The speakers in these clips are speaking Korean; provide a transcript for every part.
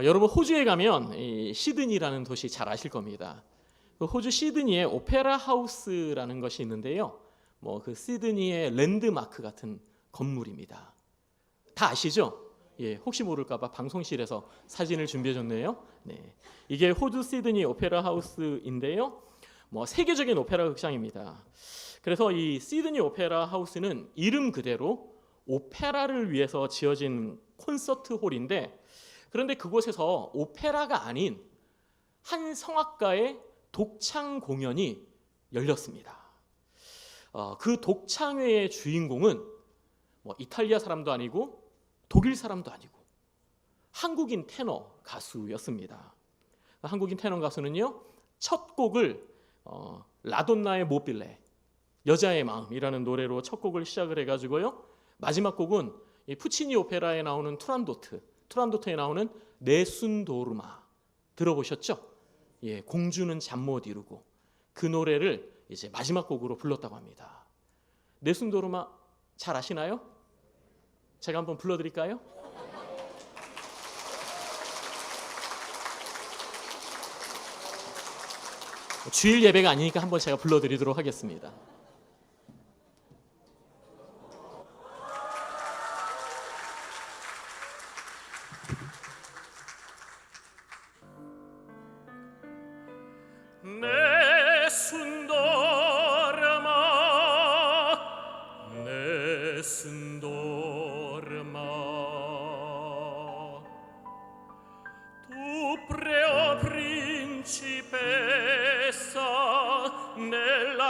여러분 호주에 가면 이 시드니라는 도시 잘 아실 겁니다. 그 호주 시드니에 오페라 하우스라는 것이 있는데요. 그 시드니의 랜드마크 같은 건물입니다. 다 아시죠? 예, 혹시 모를까봐 방송실에서 사진을 준비해줬네요. 네, 이게 호주 시드니 오페라 하우스인데요. 세계적인 오페라 극장입니다. 그래서 이 시드니 오페라 하우스는 이름 그대로 오페라를 위해서 지어진 콘서트 홀인데, 그런데 그곳에서 오페라가 아닌 한 성악가의 독창 공연이 열렸습니다. 그 독창회의 주인공은 이탈리아 사람도 아니고 독일 사람도 아니고 한국인 테너 가수였습니다. 한국인 테너 가수는요, 첫 곡을 라돈나의 모빌레, 여자의 마음이라는 노래로 첫 곡을 시작을 해가지고요, 마지막 곡은 이 푸치니 오페라에 나오는 투란도트에 나오는 네순도르마 들어보셨죠? 예, 공주는 잠 못 이루고, 그 노래를 이제 마지막 곡으로 불렀다고 합니다. 네순도르마 잘 아시나요? 제가 한번 불러드릴까요? 주일 예배가 아니니까 한번 제가 불러드리도록 하겠습니다.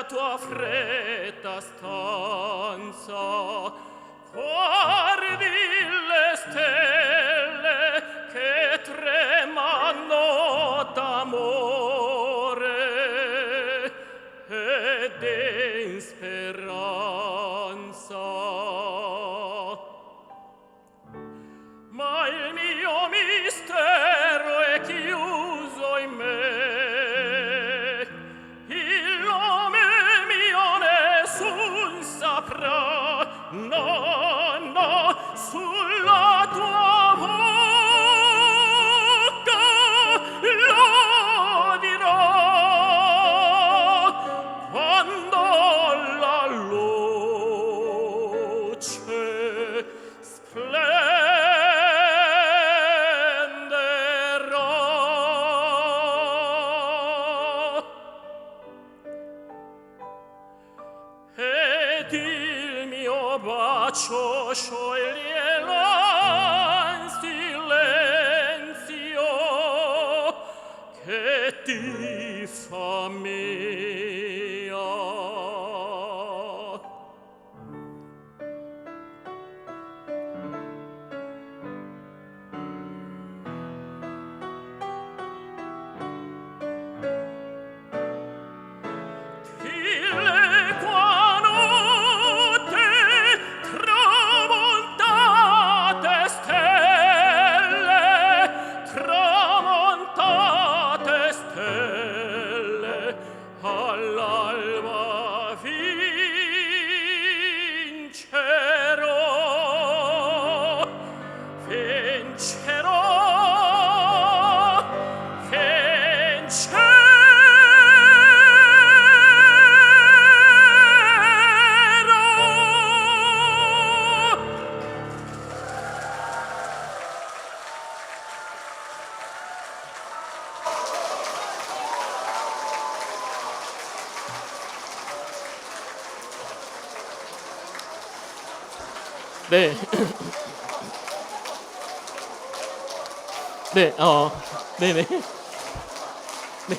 Tua fredda stanza, guardi le stelle che tremano d'amore ed in speranza. Ma il mio mistero è chiuso in me. No, no, sulla tua bocca lo dirò quando la luce splenderà. Ed il mio bacio scioglierà in silenzio che ti fa mia. Ti legua notte tramontate stelle all'alba vincerò, vincerò, vincerò. 네. 네, 네네. 네.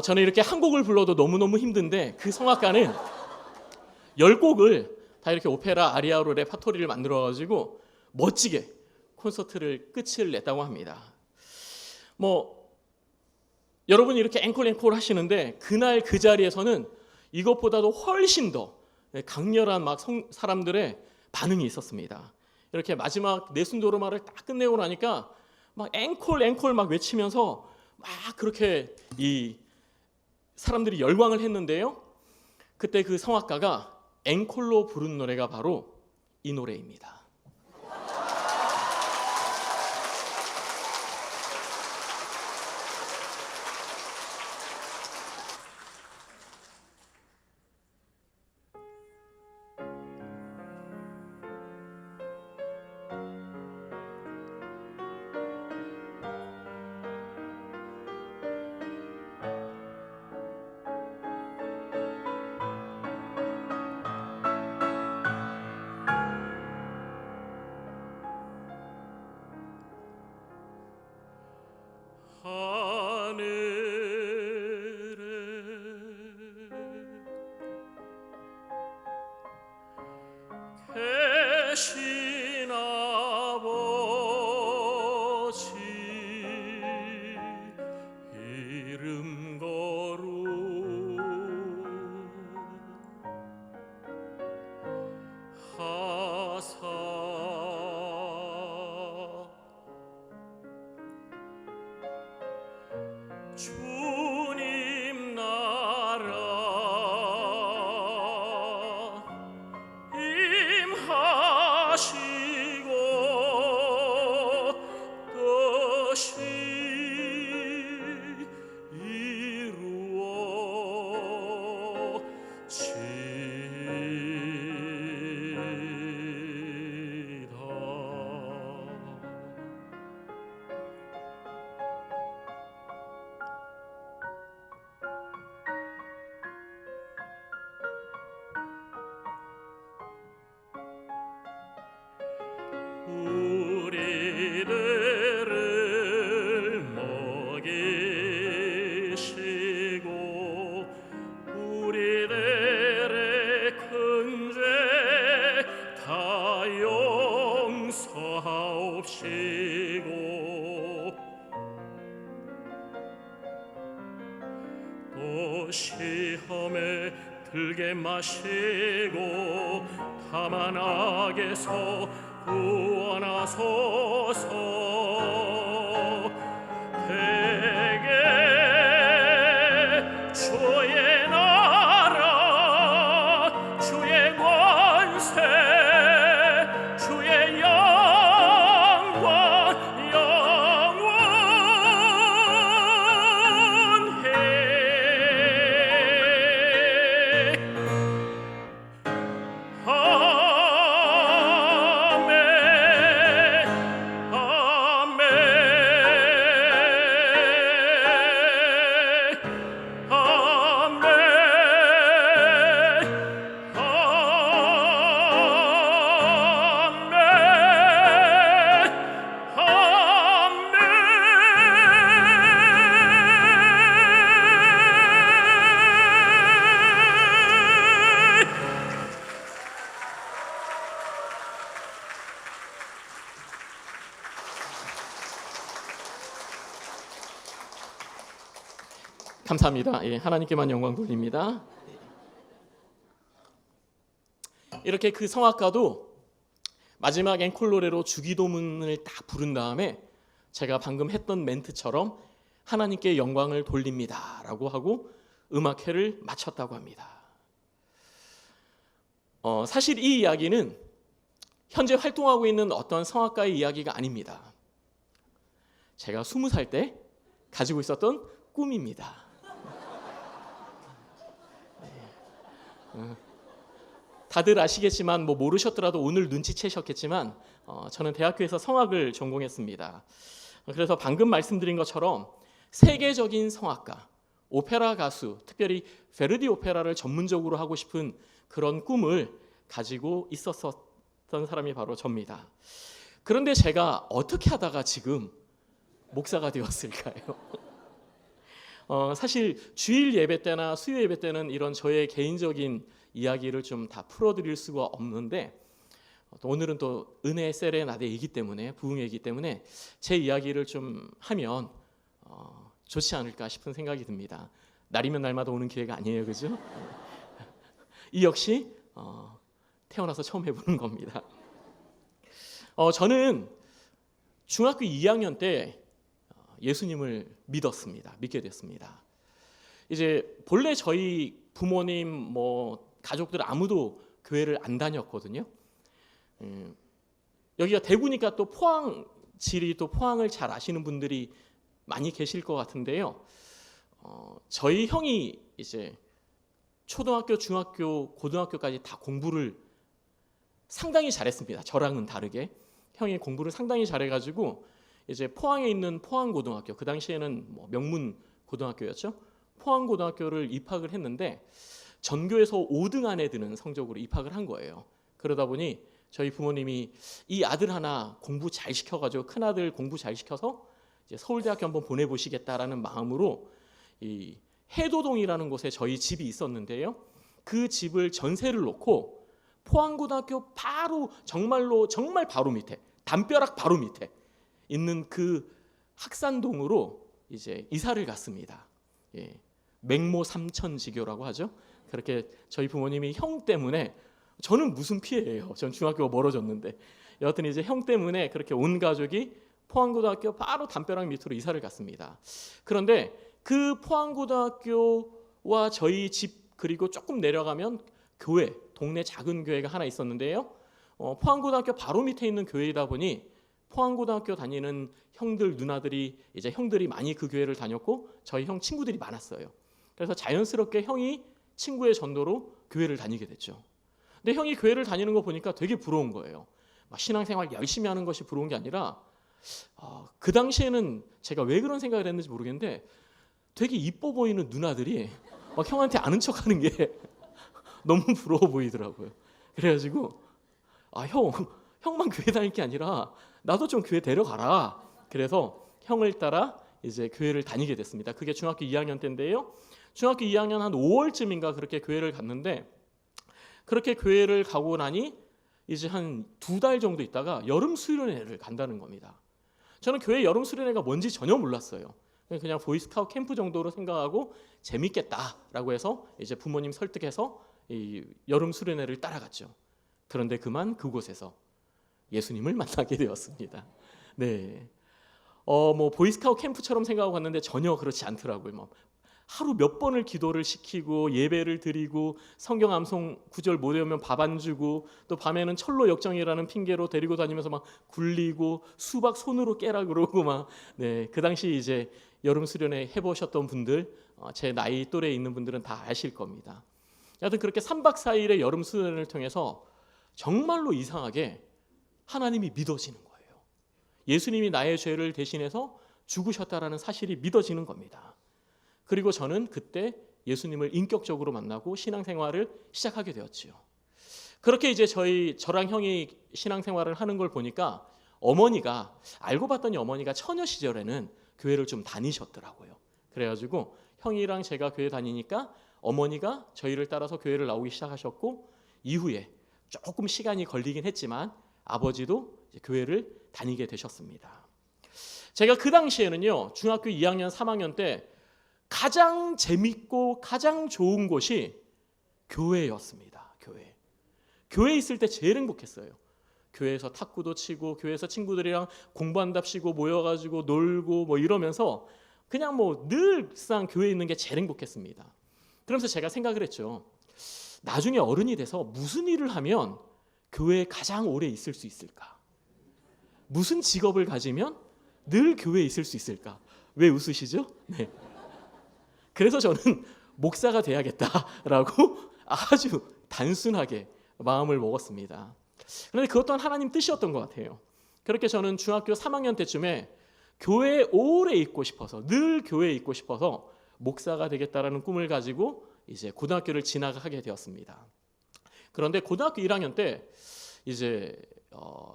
저는 이렇게 한 곡을 불러도 너무너무 힘든데, 그 성악가는 10곡을 다 이렇게 오페라 아리아로 레파토리를 만들어가지고 멋지게 콘서트를 끝을 냈다고 합니다. 여러분이 이렇게 앵콜 하시는데, 그날 그 자리에서는 이것보다도 훨씬 더 강렬한 사람들의 반응이 있었습니다. 이렇게 마지막 네순도르마를 딱 끝내고 나니까 앵콜 외치면서 그렇게 이 사람들이 열광을 했는데요. 그때 그 성악가가 앵콜로 부른 노래가 바로 이 노래입니다. 우리들의 큰 죄 다 용서하옵시고 또 시험에 들게 마시고 다만 악에서 구원하소서. 대개 주의 나라 주의 권세 주의 영광 영원해. 감사합니다. 예, 하나님께만 영광 돌립니다. 이렇게 그 성악가도 마지막 앵콜 노래로 주기도문을 딱 부른 다음에 제가 방금 했던 멘트처럼 하나님께 영광을 돌립니다라고 하고 음악회를 마쳤다고 합니다. 사실 이 이야기는 현재 활동하고 있는 어떤 성악가의 이야기가 아닙니다. 제가 20살 때 가지고 있었던 꿈입니다. 다들 아시겠지만 뭐 모르셨더라도 오늘 눈치채셨겠지만 저는 대학교에서 성악을 전공했습니다. 그래서 방금 말씀드린 것처럼 세계적인 성악가, 오페라 가수, 특별히 베르디 오페라를 전문적으로 하고 싶은 그런 꿈을 가지고 있었던 사람이 바로 접니다. 그런데 제가 어떻게 하다가 지금 목사가 되었을까요? 사실 주일 예배 때나 수요 예배 때는 이런 저의 개인적인 이야기를 좀 다 풀어드릴 수가 없는데 오늘은 또 은혜의 세레나데이기 때문에 부흥회이기 때문에 제 이야기를 좀 하면 좋지 않을까 싶은 생각이 듭니다. 날이면 날마다 오는 기회가 아니에요, 그죠? 이 역시 태어나서 처음 해보는 겁니다. 저는 중학교 2학년 때 예수님을 믿게 됐습니다. 이제 본래 저희 부모님 뭐 가족들 아무도 교회를 안 다녔거든요. 여기가 대구니까 또 포항 또 포항을 잘 아시는 분들이 많이 계실 것 같은데요. 저희 형이 이제 초등학교, 중학교, 고등학교까지 다 공부를 상당히 잘했습니다. 저랑은 다르게 형이 공부를 상당히 잘해가지고 이제 포항에 있는 포항고등학교, 그 당시에는 뭐 명문 고등학교였죠. 포항고등학교를 입학을 했는데 전교에서 5등 안에 드는 성적으로 입학을 한 거예요. 그러다 보니 저희 부모님이 이 아들 하나 공부 잘 시켜가지고 큰 아들 공부 잘 시켜서 이제 서울대학교 한번 보내보시겠다라는 마음으로 이 해도동이라는 곳에 저희 집이 있었는데요. 그 집을 전세를 놓고 포항고등학교 바로 정말 바로 밑에 담벼락 바로 밑에 있는 그 학산동으로 이제 이사를 갔습니다. 예, 맹모 삼천지교라고 하죠. 그렇게 저희 부모님이 형 때문에 저는 무슨 피해예요. 전 중학교가 멀어졌는데 여하튼 이제 형 때문에 그렇게 온 가족이 포항고등학교 바로 담벼락 밑으로 이사를 갔습니다. 그런데 그 포항고등학교와 저희 집 그리고 조금 내려가면 교회, 동네 작은 교회가 하나 있었는데요. 포항고등학교 바로 밑에 있는 교회이다 보니 포항고등학교 다니는 형들, 누나들이 이제 형들이 많이 그 교회를 다녔고 저희 형 친구들이 많았어요. 그래서 자연스럽게 형이 친구의 전도로 교회를 다니게 됐죠. 근데 형이 교회를 다니는 거 보니까 되게 부러운 거예요. 막 신앙생활 열심히 하는 것이 부러운 게 아니라 그 당시에는 제가 왜 그런 생각을 했는지 모르겠는데 되게 이뻐 보이는 누나들이 막 형한테 아는 척하는 게 너무 부러워 보이더라고요. 그래가지고 형만 교회 다닐 게 아니라 나도 좀 교회 데려가라. 그래서 형을 따라 이제 교회를 다니게 됐습니다. 그게 중학교 2학년 때인데요. 중학교 2학년 한 5월쯤인가 그렇게 교회를 갔는데, 그렇게 교회를 가고 나니 이제 한 2달 정도 있다가 여름 수련회를 간다는 겁니다. 저는 교회 여름 수련회가 뭔지 전혀 몰랐어요. 그냥 보이스카우트 캠프 정도로 생각하고 재밌겠다라고 해서 이제 부모님 설득해서 이 여름 수련회를 따라갔죠. 그런데 그만 그곳에서 예수님을 만나게 되었습니다. 네. 뭐 보이스카우트 캠프처럼 생각하고 갔는데 전혀 그렇지 않더라고요. 뭐 하루 몇 번을 기도를 시키고 예배를 드리고 성경 암송 구절 못 외우면 밥 안 주고, 또 밤에는 철로 역정이라는 핑계로 데리고 다니면서 막 굴리고 수박 손으로 깨라 그러고 막. 네, 그 당시 이제 여름 수련회 해보셨던 분들, 제 나이 또래에 있는 분들은 다 아실 겁니다. 여하튼 그렇게 3박 4일의 여름 수련회를 통해서 정말로 이상하게 하나님이 믿어지는 거예요. 예수님이 나의 죄를 대신해서 죽으셨다라는 사실이 믿어지는 겁니다. 그리고 저는 그때 예수님을 인격적으로 만나고 신앙생활을 시작하게 되었지요. 그렇게 이제 저랑 형이 신앙생활을 하는 걸 보니까 어머니가, 알고 봤더니 어머니가 처녀 시절에는 교회를 좀 다니셨더라고요. 그래가지고 형이랑 제가 교회 다니니까 어머니가 저희를 따라서 교회를 나오기 시작하셨고, 이후에 조금 시간이 걸리긴 했지만 아버지도 이제 교회를 다니게 되셨습니다. 제가 그 당시에는요, 중학교 2학년 3학년 때 가장 재밌고 가장 좋은 곳이 교회였습니다. 교회에 있을 때 제일 행복했어요. 교회에서 탁구도 치고, 교회에서 친구들이랑 공부한답시고 모여가지고 놀고 뭐 이러면서 그냥 뭐 늘상 교회에 있는 게 제일 행복했습니다. 그러면서 제가 생각을 했죠. 나중에 어른이 돼서 무슨 일을 하면 교회에 가장 오래 있을 수 있을까? 무슨 직업을 가지면 늘 교회에 있을 수 있을까? 왜 웃으시죠? 네. 그래서 저는 목사가 돼야겠다라고 아주 단순하게 마음을 먹었습니다. 그런데 그것 또한 하나님 뜻이었던 것 같아요. 그렇게 저는 중학교 3학년 때쯤에 교회에 오래 있고 싶어서, 늘 교회에 있고 싶어서 목사가 되겠다라는 꿈을 가지고 이제 고등학교를 진학하게 되었습니다. 그런데 고등학교 1학년 때 이제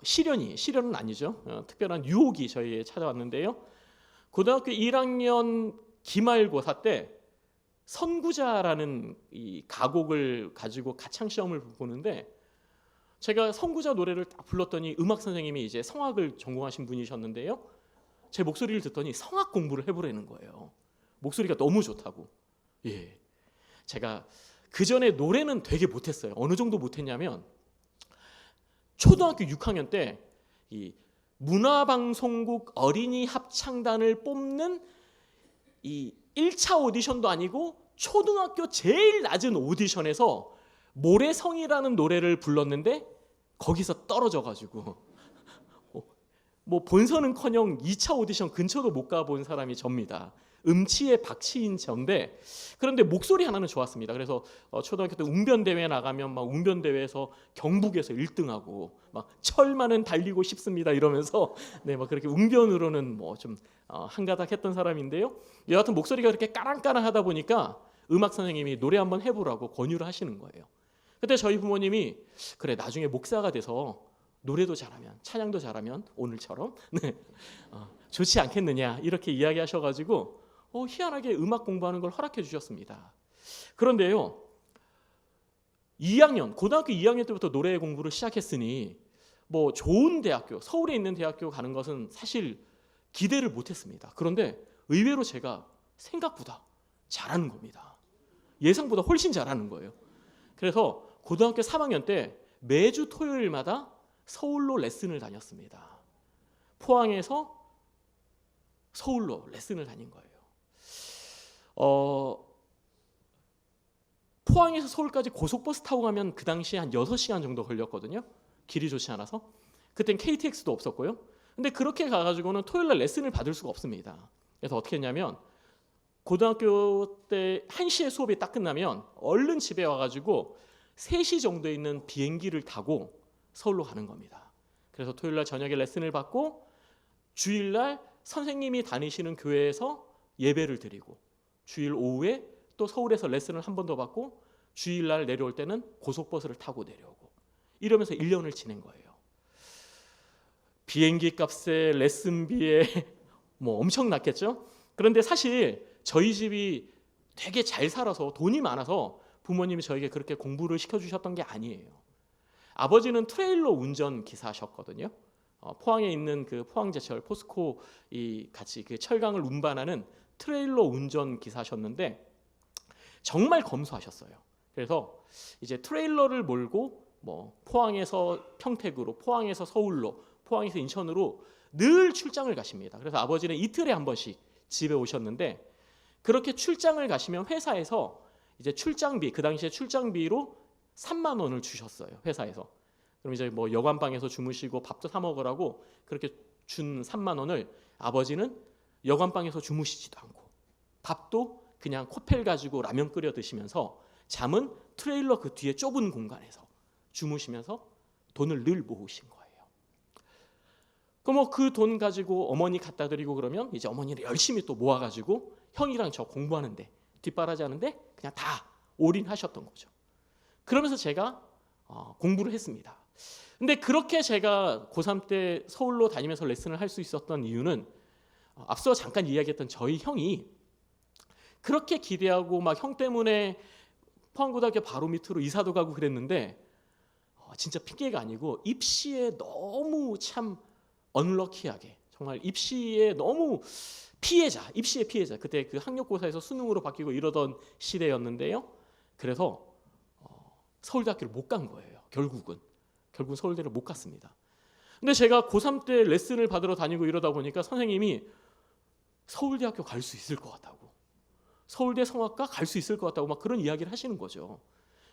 시련은 아니죠. 특별한 유혹이 저희에 찾아왔는데요. 고등학교 1학년 기말고사 때 선구자라는 이 가곡을 가지고 가창 시험을 보는데, 제가 선구자 노래를 딱 불렀더니 음악 선생님이 이제 성악을 전공하신 분이셨는데요, 제 목소리를 듣더니 성악 공부를 해보라는 거예요. 목소리가 너무 좋다고. 예, 제가 그 전에 노래는 되게 못했어요. 어느 정도 못했냐면 초등학교 6학년 때 이 문화방송국 어린이 합창단을 뽑는 이 1차 오디션도 아니고 초등학교 제일 낮은 오디션에서 모래성이라는 노래를 불렀는데 거기서 떨어져가지고 뭐 본선은커녕 2차 오디션 근처도 못 가본 사람이 접니다. 음치의 박치인 저인데, 그런데 목소리 하나는 좋았습니다. 그래서 초등학교 때 웅변대회 나가면 막 웅변대회에서 경북에서 1등하고 막 철만은 달리고 싶습니다 이러면서 네, 막 그렇게 웅변으로는 뭐 좀 한가닥했던 사람인데요. 여하튼 목소리가 그렇게 까랑까랑하다 보니까 음악 선생님이 노래 한번 해보라고 권유를 하시는 거예요. 그때 저희 부모님이 그래, 나중에 목사가 돼서 노래도 잘하면, 찬양도 잘하면 오늘처럼 네, 좋지 않겠느냐 이렇게 이야기하셔가지고 희한하게 음악 공부하는 걸 허락해 주셨습니다. 그런데요, 고등학교 2학년 때부터 노래 공부를 시작했으니 뭐 좋은 대학교, 서울에 있는 대학교 가는 것은 사실 기대를 못했습니다. 그런데 의외로 제가 생각보다 잘하는 겁니다. 예상보다 훨씬 잘하는 거예요. 그래서 고등학교 3학년 때 매주 토요일마다 서울로 레슨을 다녔습니다. 포항에서 서울로 레슨을 다닌 거예요. 포항에서 서울까지 고속버스 타고 가면 그 당시에 한 6시간 정도 걸렸거든요. 길이 좋지 않아서. 그땐 KTX도 없었고요. 근데 그렇게 가가지고는 토요일날 레슨을 받을 수가 없습니다. 그래서 어떻게 했냐면 고등학교 때 1시에 수업이 딱 끝나면 얼른 집에 와가지고 3시 정도에 있는 비행기를 타고 서울로 가는 겁니다. 그래서 토요일날 저녁에 레슨을 받고 주일날 선생님이 다니시는 교회에서 예배를 드리고, 주일 오후에 또 서울에서 레슨을 한 번 더 받고, 주일날 내려올 때는 고속버스를 타고 내려오고, 이러면서 1년을 지낸 거예요. 비행기 값에 레슨비에 뭐 엄청 났겠죠. 그런데 사실 저희 집이 되게 잘 살아서 돈이 많아서 부모님이 저에게 그렇게 공부를 시켜주셨던 게 아니에요. 아버지는 트레일러 운전 기사셨거든요. 포항에 있는 그 포항제철 포스코 이 같이 그 철강을 운반하는 트레일러 운전 기사셨는데 정말 검소하셨어요. 그래서 이제 트레일러를 몰고 뭐 포항에서 평택으로, 포항에서 서울로, 포항에서 인천으로 늘 출장을 가십니다. 그래서 아버지는 이틀에 한 번씩 집에 오셨는데 그렇게 출장을 가시면 회사에서 이제 출장비, 그 당시에 출장비로 3만 원을 주셨어요. 회사에서. 그럼 이제 뭐 여관방에서 주무시고 밥도 사 먹으라고 그렇게 준 3만 원을 아버지는 여관방에서 주무시지도 않고 밥도 그냥 코펠 가지고 라면 끓여 드시면서 잠은 트레일러 그 뒤에 좁은 공간에서 주무시면서 돈을 늘 모으신 거예요. 그럼 뭐 그 돈 가지고 어머니 갖다 드리고 그러면 이제 어머니를 열심히 또 모아가지고 형이랑 저 공부하는데 뒷바라지 하는데 그냥 다 올인하셨던 거죠. 그러면서 제가 공부를 했습니다. 근데 그렇게 제가 고3 때 서울로 다니면서 레슨을 할 수 있었던 이유는 앞서 잠깐 이야기했던 저희 형이 그렇게 기대하고 막 형 때문에 포항고등학교 바로 밑으로 이사도 가고 그랬는데 진짜 핑계가 아니고 입시에 너무 참 언럭키하게 정말 입시에 너무 피해자, 입시의 피해자. 그때 그 학력고사에서 수능으로 바뀌고 이러던 시대였는데요. 그래서 서울대학교를 못 간 거예요. 결국은 서울대를 못 갔습니다. 근데 제가 고3 때 레슨을 받으러 다니고 이러다 보니까 선생님이 서울대학교 갈 수 있을 것 같다고, 서울대 성악과 갈 수 있을 것 같다고 막 그런 이야기를 하시는 거죠.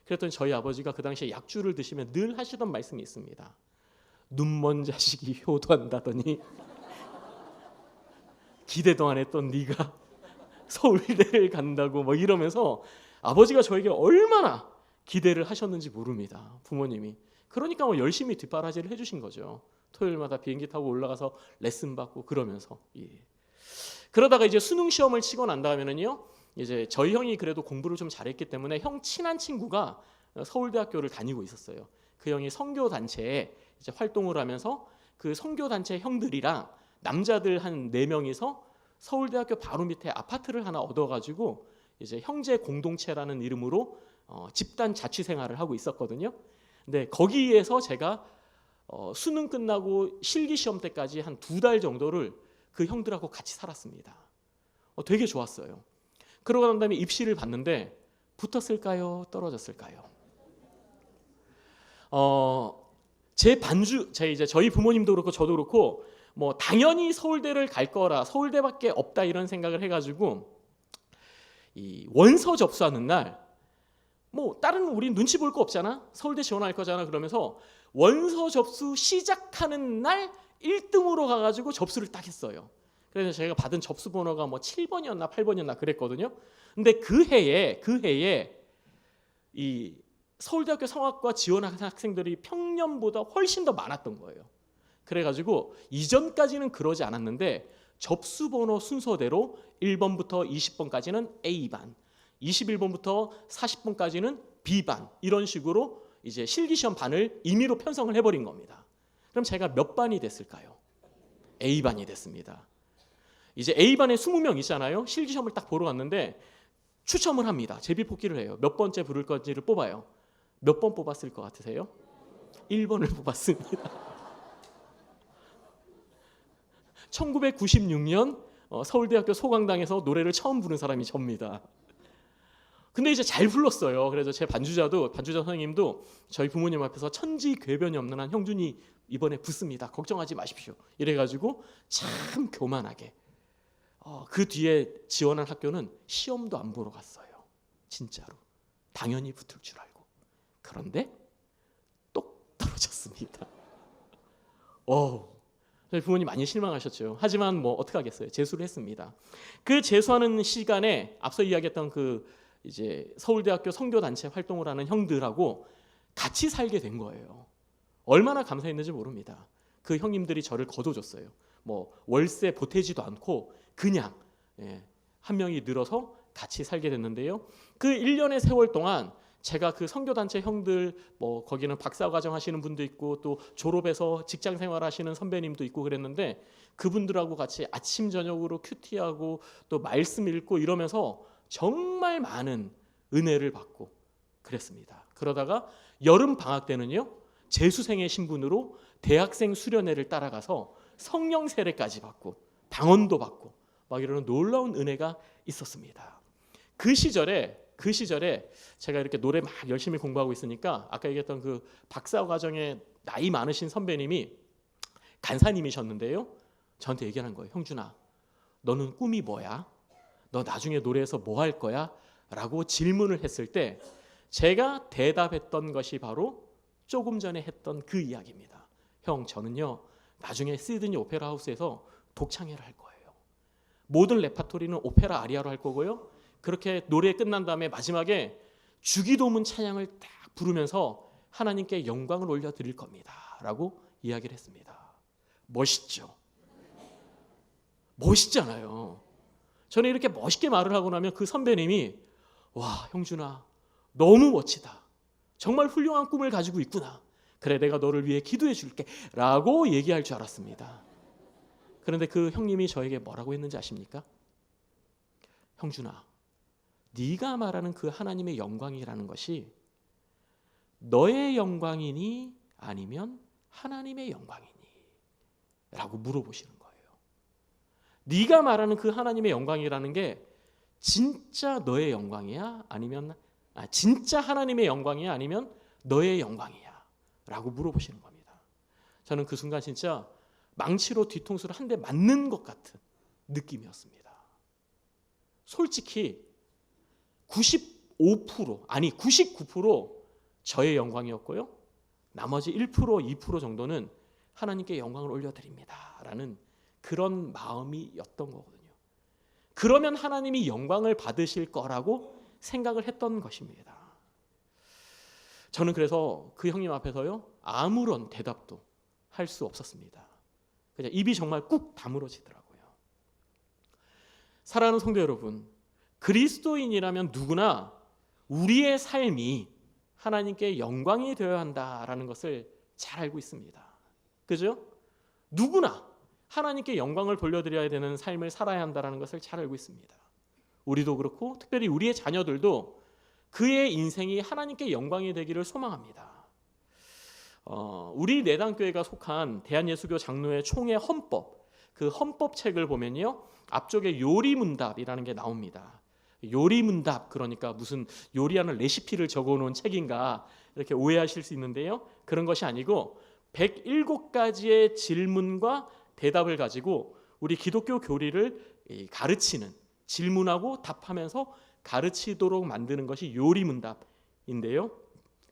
그랬더니 저희 아버지가 그 당시에 약주를 드시면 늘 하시던 말씀이 있습니다. 눈먼 자식이 효도한다더니 기대도 안 했던 네가 서울대를 간다고 뭐 이러면서 아버지가 저에게 얼마나 기대를 하셨는지 모릅니다. 부모님이. 그러니까 뭐 열심히 뒷바라지를 해주신 거죠. 토요일마다 비행기 타고 올라가서 레슨 받고 그러면서. 예. 그러다가 이제 수능 시험을 치고 난 다음에는요, 이제 저희 형이 그래도 공부를 좀 잘했기 때문에 형 친한 친구가 서울대학교를 다니고 있었어요. 그 형이 선교 단체에 이제 활동을 하면서 그 선교 단체 형들이랑 남자들 한 4명이서 서울대학교 바로 밑에 아파트를 하나 얻어가지고 이제 형제 공동체라는 이름으로 집단 자취 생활을 하고 있었거든요. 근데 거기에서 제가 수능 끝나고 실기 시험 때까지 한 2달 정도를 그 형들하고 같이 살았습니다. 되게 좋았어요. 그러고 난 다음에 입시를 봤는데 붙었을까요? 떨어졌을까요? 이제 저희 부모님도 그렇고 저도 그렇고 뭐 당연히 서울대를 갈 거라, 서울대밖에 없다 이런 생각을 해가지고 이 원서 접수하는 날 뭐 다른 우리 눈치 볼 거 없잖아, 서울대 지원할 거잖아, 그러면서 원서 접수 시작하는 날 1등으로 가가지고 접수를 딱 했어요. 그래서 제가 받은 접수 번호가 뭐 7번이었나 8번이었나 그랬거든요. 근데 그 해에 이 서울대학교 성악과 지원하는 학생들이 평년보다 훨씬 더 많았던 거예요. 그래가지고 이전까지는 그러지 않았는데 접수 번호 순서대로 1번부터 20번까지는 A반, 21번부터 40번까지는 B반, 이런 식으로 이제 실기시험 반을 임의로 편성을 해버린 겁니다. 그럼 제가 몇 반이 됐을까요? A반이 됐습니다. 이제 A반에 20명 있잖아요. 실기시험을 딱 보러 갔는데 추첨을 합니다. 제비뽑기를 해요. 몇 번째 부를 건지를 뽑아요. 몇 번 뽑았을 것 같으세요? 1번을 뽑았습니다. 1996년 서울대학교 소강당에서 노래를 처음 부른 사람이 접니다. 근데 이제 잘 불렀어요. 그래서 제 반주자 선생님도 저희 부모님 앞에서 천지궤변이 없는 한 형준이 이번에 붙습니다. 걱정하지 마십시오. 이래가지고 참 교만하게 그 뒤에 지원한 학교는 시험도 안 보러 갔어요. 진짜로. 당연히 붙을 줄 알고. 그런데 똑 떨어졌습니다. 저희 부모님 많이 실망하셨죠. 하지만 뭐 어떻게 하겠어요. 재수를 했습니다. 그 재수하는 시간에 앞서 이야기했던 그 이제 서울대학교 선교단체 활동을 하는 형들하고 같이 살게 된 거예요. 얼마나 감사했는지 모릅니다. 그 형님들이 저를 거둬줬어요. 뭐 월세 보태지도 않고 그냥 한 명이 늘어서 같이 살게 됐는데요. 그 1년의 세월 동안 제가 그 선교단체 형들, 뭐 거기는 박사과정 하시는 분도 있고 또 졸업해서 직장 생활하시는 선배님도 있고 그랬는데 그분들하고 같이 아침 저녁으로 큐티하고 또 말씀 읽고 이러면서 정말 많은 은혜를 받고 그랬습니다. 그러다가 여름 방학 때는요, 재수생의 신분으로 대학생 수련회를 따라가서 성령 세례까지 받고 방언도 받고 막 이러는 놀라운 은혜가 있었습니다. 그 시절에 제가 이렇게 노래 막 열심히 공부하고 있으니까 아까 얘기했던 그 박사 과정에 나이 많으신 선배님이 간사님이셨는데요, 저한테 얘기하는 거예요. 형준아, 너는 꿈이 뭐야? 너 나중에 노래에서 뭐 할 거야? 라고 질문을 했을 때 제가 대답했던 것이 바로 조금 전에 했던 그 이야기입니다. 형, 저는요 나중에 시드니 오페라 하우스에서 독창회를 할 거예요. 모든 레파토리는 오페라 아리아로 할 거고요. 그렇게 노래 끝난 다음에 마지막에 주기도문 찬양을 딱 부르면서 하나님께 영광을 올려드릴 겁니다. 라고 이야기를 했습니다. 멋있죠? 멋있잖아요. 저는 이렇게 멋있게 말을 하고 나면 그 선배님이 와, 형준아, 너무 멋지다. 정말 훌륭한 꿈을 가지고 있구나. 그래, 내가 너를 위해 기도해 줄게. 라고 얘기할 줄 알았습니다. 그런데 그 형님이 저에게 뭐라고 했는지 아십니까? 형준아, 네가 말하는 그 하나님의 영광이라는 것이 너의 영광이니 아니면 하나님의 영광이니? 라고 물어보시는 거예요. 네가 말하는 그 하나님의 영광이라는 게 진짜 너의 영광이야? 아니면 진짜 하나님의 영광이야? 아니면 너의 영광이야? 라고 물어보시는 겁니다. 저는 그 순간 진짜 망치로 뒤통수를 한 대 맞는 것 같은 느낌이었습니다. 솔직히 95% 아니 99% 저의 영광이었고요, 나머지 1% 2% 정도는 하나님께 영광을 올려드립니다 라는 그런 마음이었던 거거든요. 그러면 하나님이 영광을 받으실 거라고 생각을 했던 것입니다. 저는 그래서 그 형님 앞에서요 아무런 대답도 할 수 없었습니다. 그냥 입이 정말 꾹 다물어지더라고요. 사랑하는 성도 여러분, 그리스도인이라면 누구나 우리의 삶이 하나님께 영광이 되어야 한다라는 것을 잘 알고 있습니다. 그죠? 누구나 하나님께 영광을 돌려드려야 되는 삶을 살아야 한다는 것을 잘 알고 있습니다. 우리도 그렇고 특별히 우리의 자녀들도 그의 인생이 하나님께 영광이 되기를 소망합니다. 우리 내당교회가 속한 대한예수교 장로회 총회 헌법, 그 헌법책을 보면요 앞쪽에 요리문답이라는 게 나옵니다. 요리문답, 그러니까 무슨 요리하는 레시피를 적어놓은 책인가 이렇게 오해하실 수 있는데요, 그런 것이 아니고 107가지의 질문과 대답을 가지고 우리 기독교 교리를 가르치는, 질문하고 답하면서 가르치도록 만드는 것이 요리문답인데요,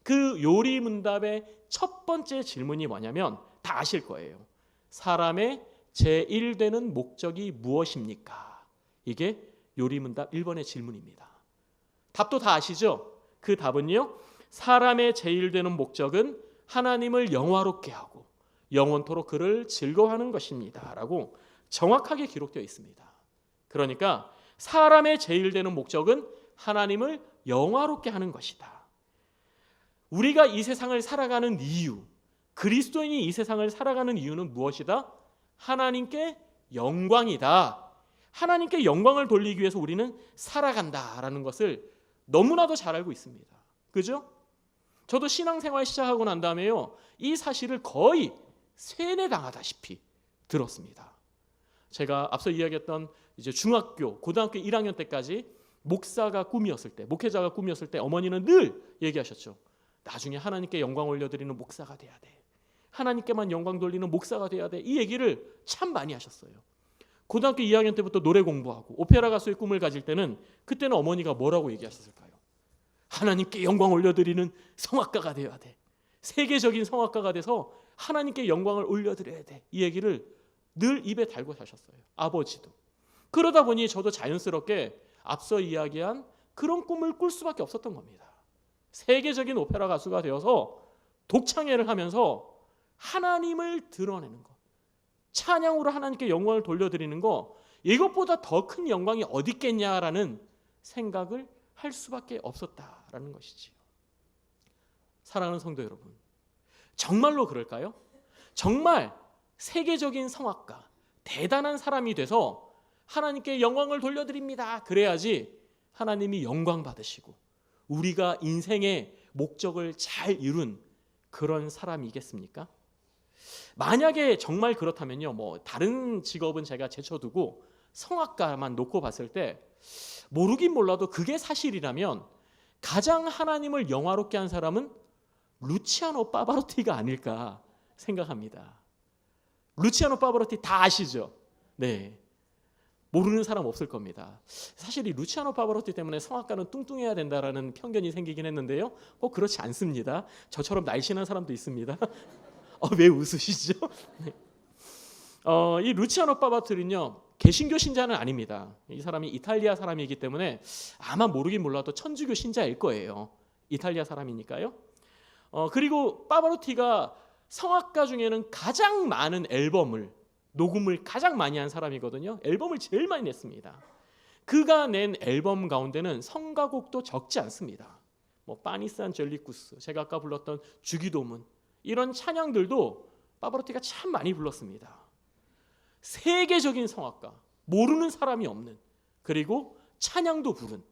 그 요리문답의 첫 번째 질문이 뭐냐면 다 아실 거예요. 사람의 제1되는 목적이 무엇입니까? 이게 요리문답 1번의 질문입니다. 답도 다 아시죠? 그 답은요, 사람의 제1되는 목적은 하나님을 영화롭게 하고 영원토록 그를 즐거워하는 것입니다 라고 정확하게 기록되어 있습니다. 그러니까 사람의 제1되는 목적은 하나님을 영화롭게 하는 것이다. 우리가 이 세상을 살아가는 이유, 그리스도인이 이 세상을 살아가는 이유는 무엇이다? 하나님께 영광이다. 하나님께 영광을 돌리기 위해서 우리는 살아간다라는 것을 너무나도 잘 알고 있습니다. 그죠? 저도 신앙생활 시작하고 난 다음에요, 이 사실을 거의 세뇌당하다시피 들었습니다. 제가 앞서 이야기했던 이제 중학교, 고등학교 1학년 때까지 목사가 꿈이었을 때, 목회자가 꿈이었을 때 어머니는 늘 얘기하셨죠. 나중에 하나님께 영광 올려드리는 목사가 돼야 돼. 하나님께만 영광 돌리는 목사가 돼야 돼. 이 얘기를 참 많이 하셨어요. 고등학교 2학년 때부터 노래 공부하고 오페라 가수의 꿈을 가질 때는 그때는 어머니가 뭐라고 얘기하셨을까요? 하나님께 영광 올려드리는 성악가가 되어야 돼. 세계적인 성악가가 돼서 하나님께 영광을 올려드려야 돼. 이 얘기를 늘 입에 달고 사셨어요. 아버지도. 그러다 보니 저도 자연스럽게 앞서 이야기한 그런 꿈을 꿀 수밖에 없었던 겁니다. 세계적인 오페라 가수가 되어서 독창회를 하면서 하나님을 드러내는 것, 찬양으로 하나님께 영광을 돌려드리는 것, 이것보다 더 큰 영광이 어디 있겠냐라는 생각을 할 수밖에 없었다라는 것이지요. 사랑하는 성도 여러분, 정말로 그럴까요? 정말 세계적인 성악가, 대단한 사람이 돼서 하나님께 영광을 돌려드립니다. 그래야지 하나님이 영광 받으시고 우리가 인생의 목적을 잘 이룬 그런 사람이겠습니까? 만약에 정말 그렇다면요, 뭐 다른 직업은 제가 제쳐두고 성악가만 놓고 봤을 때 모르긴 몰라도 그게 사실이라면 가장 하나님을 영화롭게 한 사람은 루치아노 파바로티가 아닐까 생각합니다. 루치아노 파바로티 다 아시죠? 네, 모르는 사람 없을 겁니다. 사실 이 루치아노 파바로티 때문에 성악가는 뚱뚱해야 된다라는 편견이 생기긴 했는데요, 꼭 그렇지 않습니다. 저처럼 날씬한 사람도 있습니다. 왜 웃으시죠? 네. 이 루치아노 파바로티는요, 개신교 신자는 아닙니다. 이 사람이 이탈리아 사람이기 때문에 아마 모르긴 몰라도 천주교 신자일 거예요. 이탈리아 사람이니까요. 그리고 파바로티가 성악가 중에는 가장 많은 녹음을 가장 많이 한 사람이거든요. 앨범을 제일 많이 냈습니다. 그가 낸 앨범 가운데는 성가곡도 적지 않습니다. 뭐 파니산 젤리쿠스, 제가 아까 불렀던 주기도문, 이런 찬양들도 파바로티가 참 많이 불렀습니다. 세계적인 성악가, 모르는 사람이 없는, 그리고 찬양도 부른.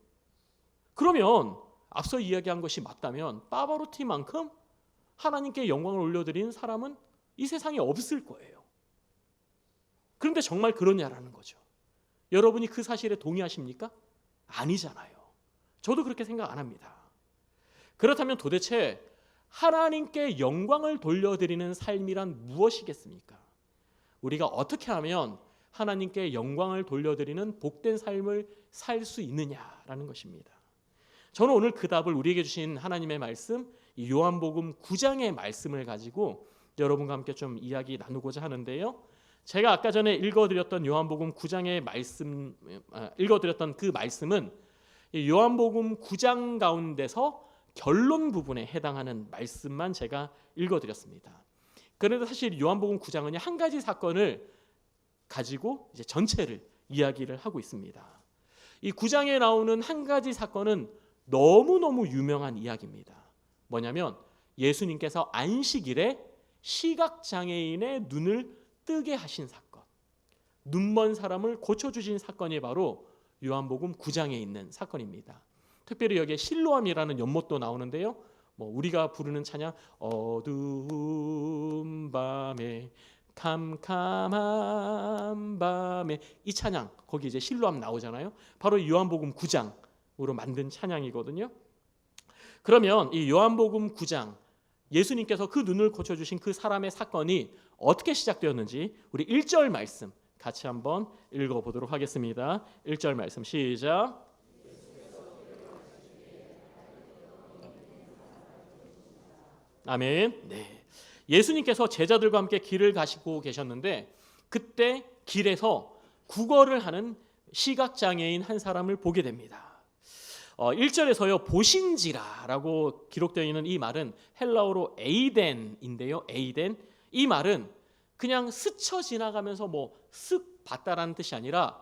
그러면 앞서 이야기한 것이 맞다면 파바로티만큼 하나님께 영광을 올려드리는 사람은 이 세상에 없을 거예요. 그런데 정말 그러냐라는 거죠. 여러분이 그 사실에 동의하십니까? 아니잖아요. 저도 그렇게 생각 안 합니다. 그렇다면 도대체 하나님께 영광을 돌려드리는 삶이란 무엇이겠습니까? 우리가 어떻게 하면 하나님께 영광을 돌려드리는 복된 삶을 살 수 있느냐라는 것입니다. 저는 오늘 그 답을 우리에게 주신 하나님의 말씀, 이 요한복음 9장의 말씀을 가지고 여러분과 함께 좀 이야기 나누고자 하는데요. 제가 아까 전에 읽어드렸던 요한복음 9장의 말씀, 읽어드렸던 그 말씀은 요한복음 9장 가운데서 결론 부분에 해당하는 말씀만 제가 읽어드렸습니다. 그런데 사실 요한복음 9장은 한 가지 사건을 가지고 이제 전체를 이야기를 하고 있습니다. 이 9장에 나오는 한 가지 사건은 너무너무 유명한 이야기입니다. 뭐냐면 예수님께서 안식일에 시각장애인의 눈을 뜨게 하신 사건, 눈먼 사람을 고쳐주신 사건이 바로 요한복음 9장에 있는 사건입니다. 특별히 여기에 실로암이라는 연못도 나오는데요, 뭐 우리가 부르는 찬양 어두운 밤에 캄캄한 밤에, 이 찬양 거기 이제 실로암 나오잖아요. 바로 요한복음 9장으로 만든 찬양이거든요. 그러면 이 요한복음 9장, 예수님께서 그 눈을 고쳐주신 그 사람의 사건이 어떻게 시작되었는지 우리 1절 말씀 같이 한번 읽어보도록 하겠습니다. 1절 말씀 시작. 아멘. 네. 예수님께서 제자들과 함께 길을 가시고 계셨는데 그때 길에서 구걸을 하는 시각장애인 한 사람을 보게 됩니다. 1절에서요 보신지라라고 기록되어 있는 이 말은 헬라어로 에이덴인데요. 에이덴, 이 말은 그냥 스쳐 지나가면서 뭐 쓱 봤다라는 뜻이 아니라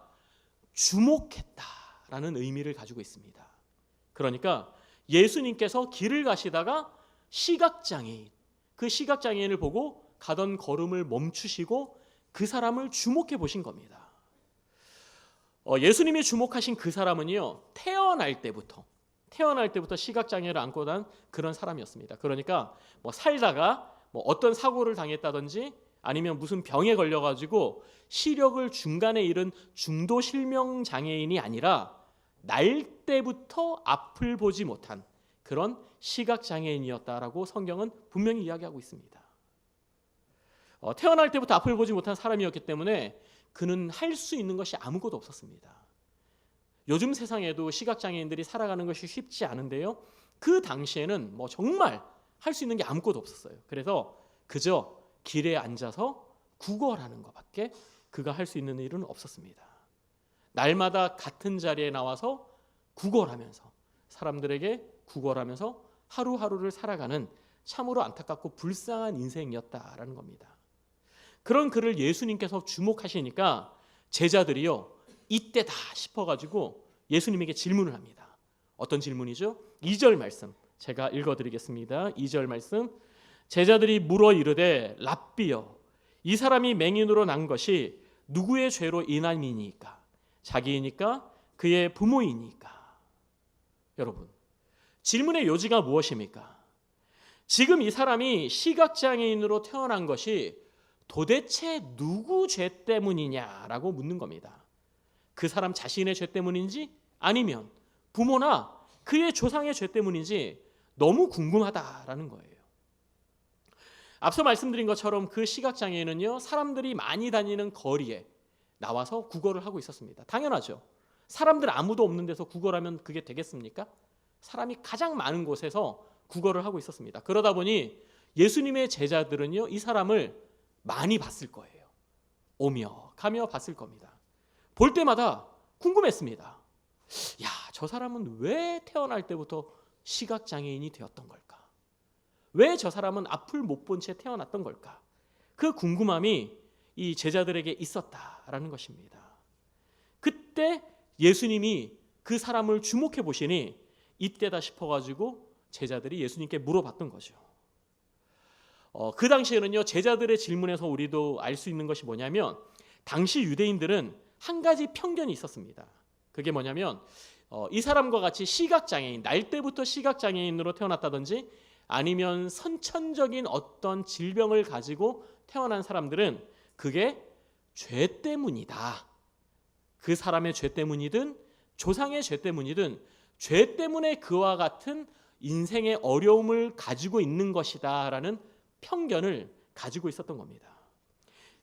주목했다라는 의미를 가지고 있습니다. 그러니까 예수님께서 길을 가시다가 시각장애인, 그 시각장애인을 보고 가던 걸음을 멈추시고 그 사람을 주목해 보신 겁니다. 예수님이 주목하신 그 사람은요 태어날 때부터 시각장애를 안고 난 그런 사람이었습니다. 그러니까 뭐 살다가 뭐 어떤 사고를 당했다든지 아니면 무슨 병에 걸려가지고 시력을 중간에 잃은 중도 실명 장애인이 아니라 날 때부터 앞을 보지 못한 그런 시각장애인이었다라고 성경은 분명히 이야기하고 있습니다. 태어날 때부터 앞을 보지 못한 사람이었기 때문에 그는 할 수 있는 것이 아무것도 없었습니다. 요즘 세상에도 시각장애인들이 살아가는 것이 쉽지 않은데요, 그 당시에는 뭐 정말 할 수 있는 게 아무것도 없었어요. 그래서 그저 길에 앉아서 구걸하는 것밖에 그가 할 수 있는 일은 없었습니다. 날마다 같은 자리에 나와서 구걸하면서 사람들에게 구걸하면서 하루하루를 살아가는 참으로 안타깝고 불쌍한 인생이었다라는 겁니다. 그런 그를 예수님께서 주목하시니까 제자들이요 이때다 싶어가지고 예수님에게 질문을 합니다. 어떤 질문이죠? 2절 말씀 제가 읽어드리겠습니다. 2절 말씀, 제자들이 물어 이르되 랍비여, 이 사람이 맹인으로 난 것이 누구의 죄로 인함이니까? 자기이니까 그의 부모이니까? 여러분, 질문의 요지가 무엇입니까? 지금 이 사람이 시각장애인으로 태어난 것이 도대체 누구 죄 때문이냐라고 묻는 겁니다. 그 사람 자신의 죄 때문인지 아니면 부모나 그의 조상의 죄 때문인지 너무 궁금하다라는 거예요. 앞서 말씀드린 것처럼 그 시각장애인은요, 사람들이 많이 다니는 거리에 나와서 구걸을 하고 있었습니다. 당연하죠. 사람들 아무도 없는 데서 구걸하면 그게 되겠습니까? 사람이 가장 많은 곳에서 구걸을 하고 있었습니다. 그러다 보니 예수님의 제자들은요, 이 사람을 많이 봤을 거예요. 오며 가며 봤을 겁니다. 볼 때마다 궁금했습니다. 야, 저 사람은 왜 태어날 때부터 시각장애인이 되었던 걸까? 왜 저 사람은 앞을 못 본 채 태어났던 걸까? 그 궁금함이 이 제자들에게 있었다라는 것입니다. 그때 예수님이 그 사람을 주목해 보시니 이때다 싶어가지고 제자들이 예수님께 물어봤던 거죠. 그 당시에는요, 제자들의 질문에서 우리도 알 수 있는 것이 뭐냐면, 당시 유대인들은 한 가지 편견이 있었습니다. 그게 뭐냐면, 이 사람과 같이 시각장애인, 날 때부터 시각장애인으로 태어났다든지 아니면 선천적인 어떤 질병을 가지고 태어난 사람들은 그게 죄 때문이다. 그 사람의 죄 때문이든 조상의 죄 때문이든 죄 때문에 그와 같은 인생의 어려움을 가지고 있는 것이다 라는 편견을 가지고 있었던 겁니다.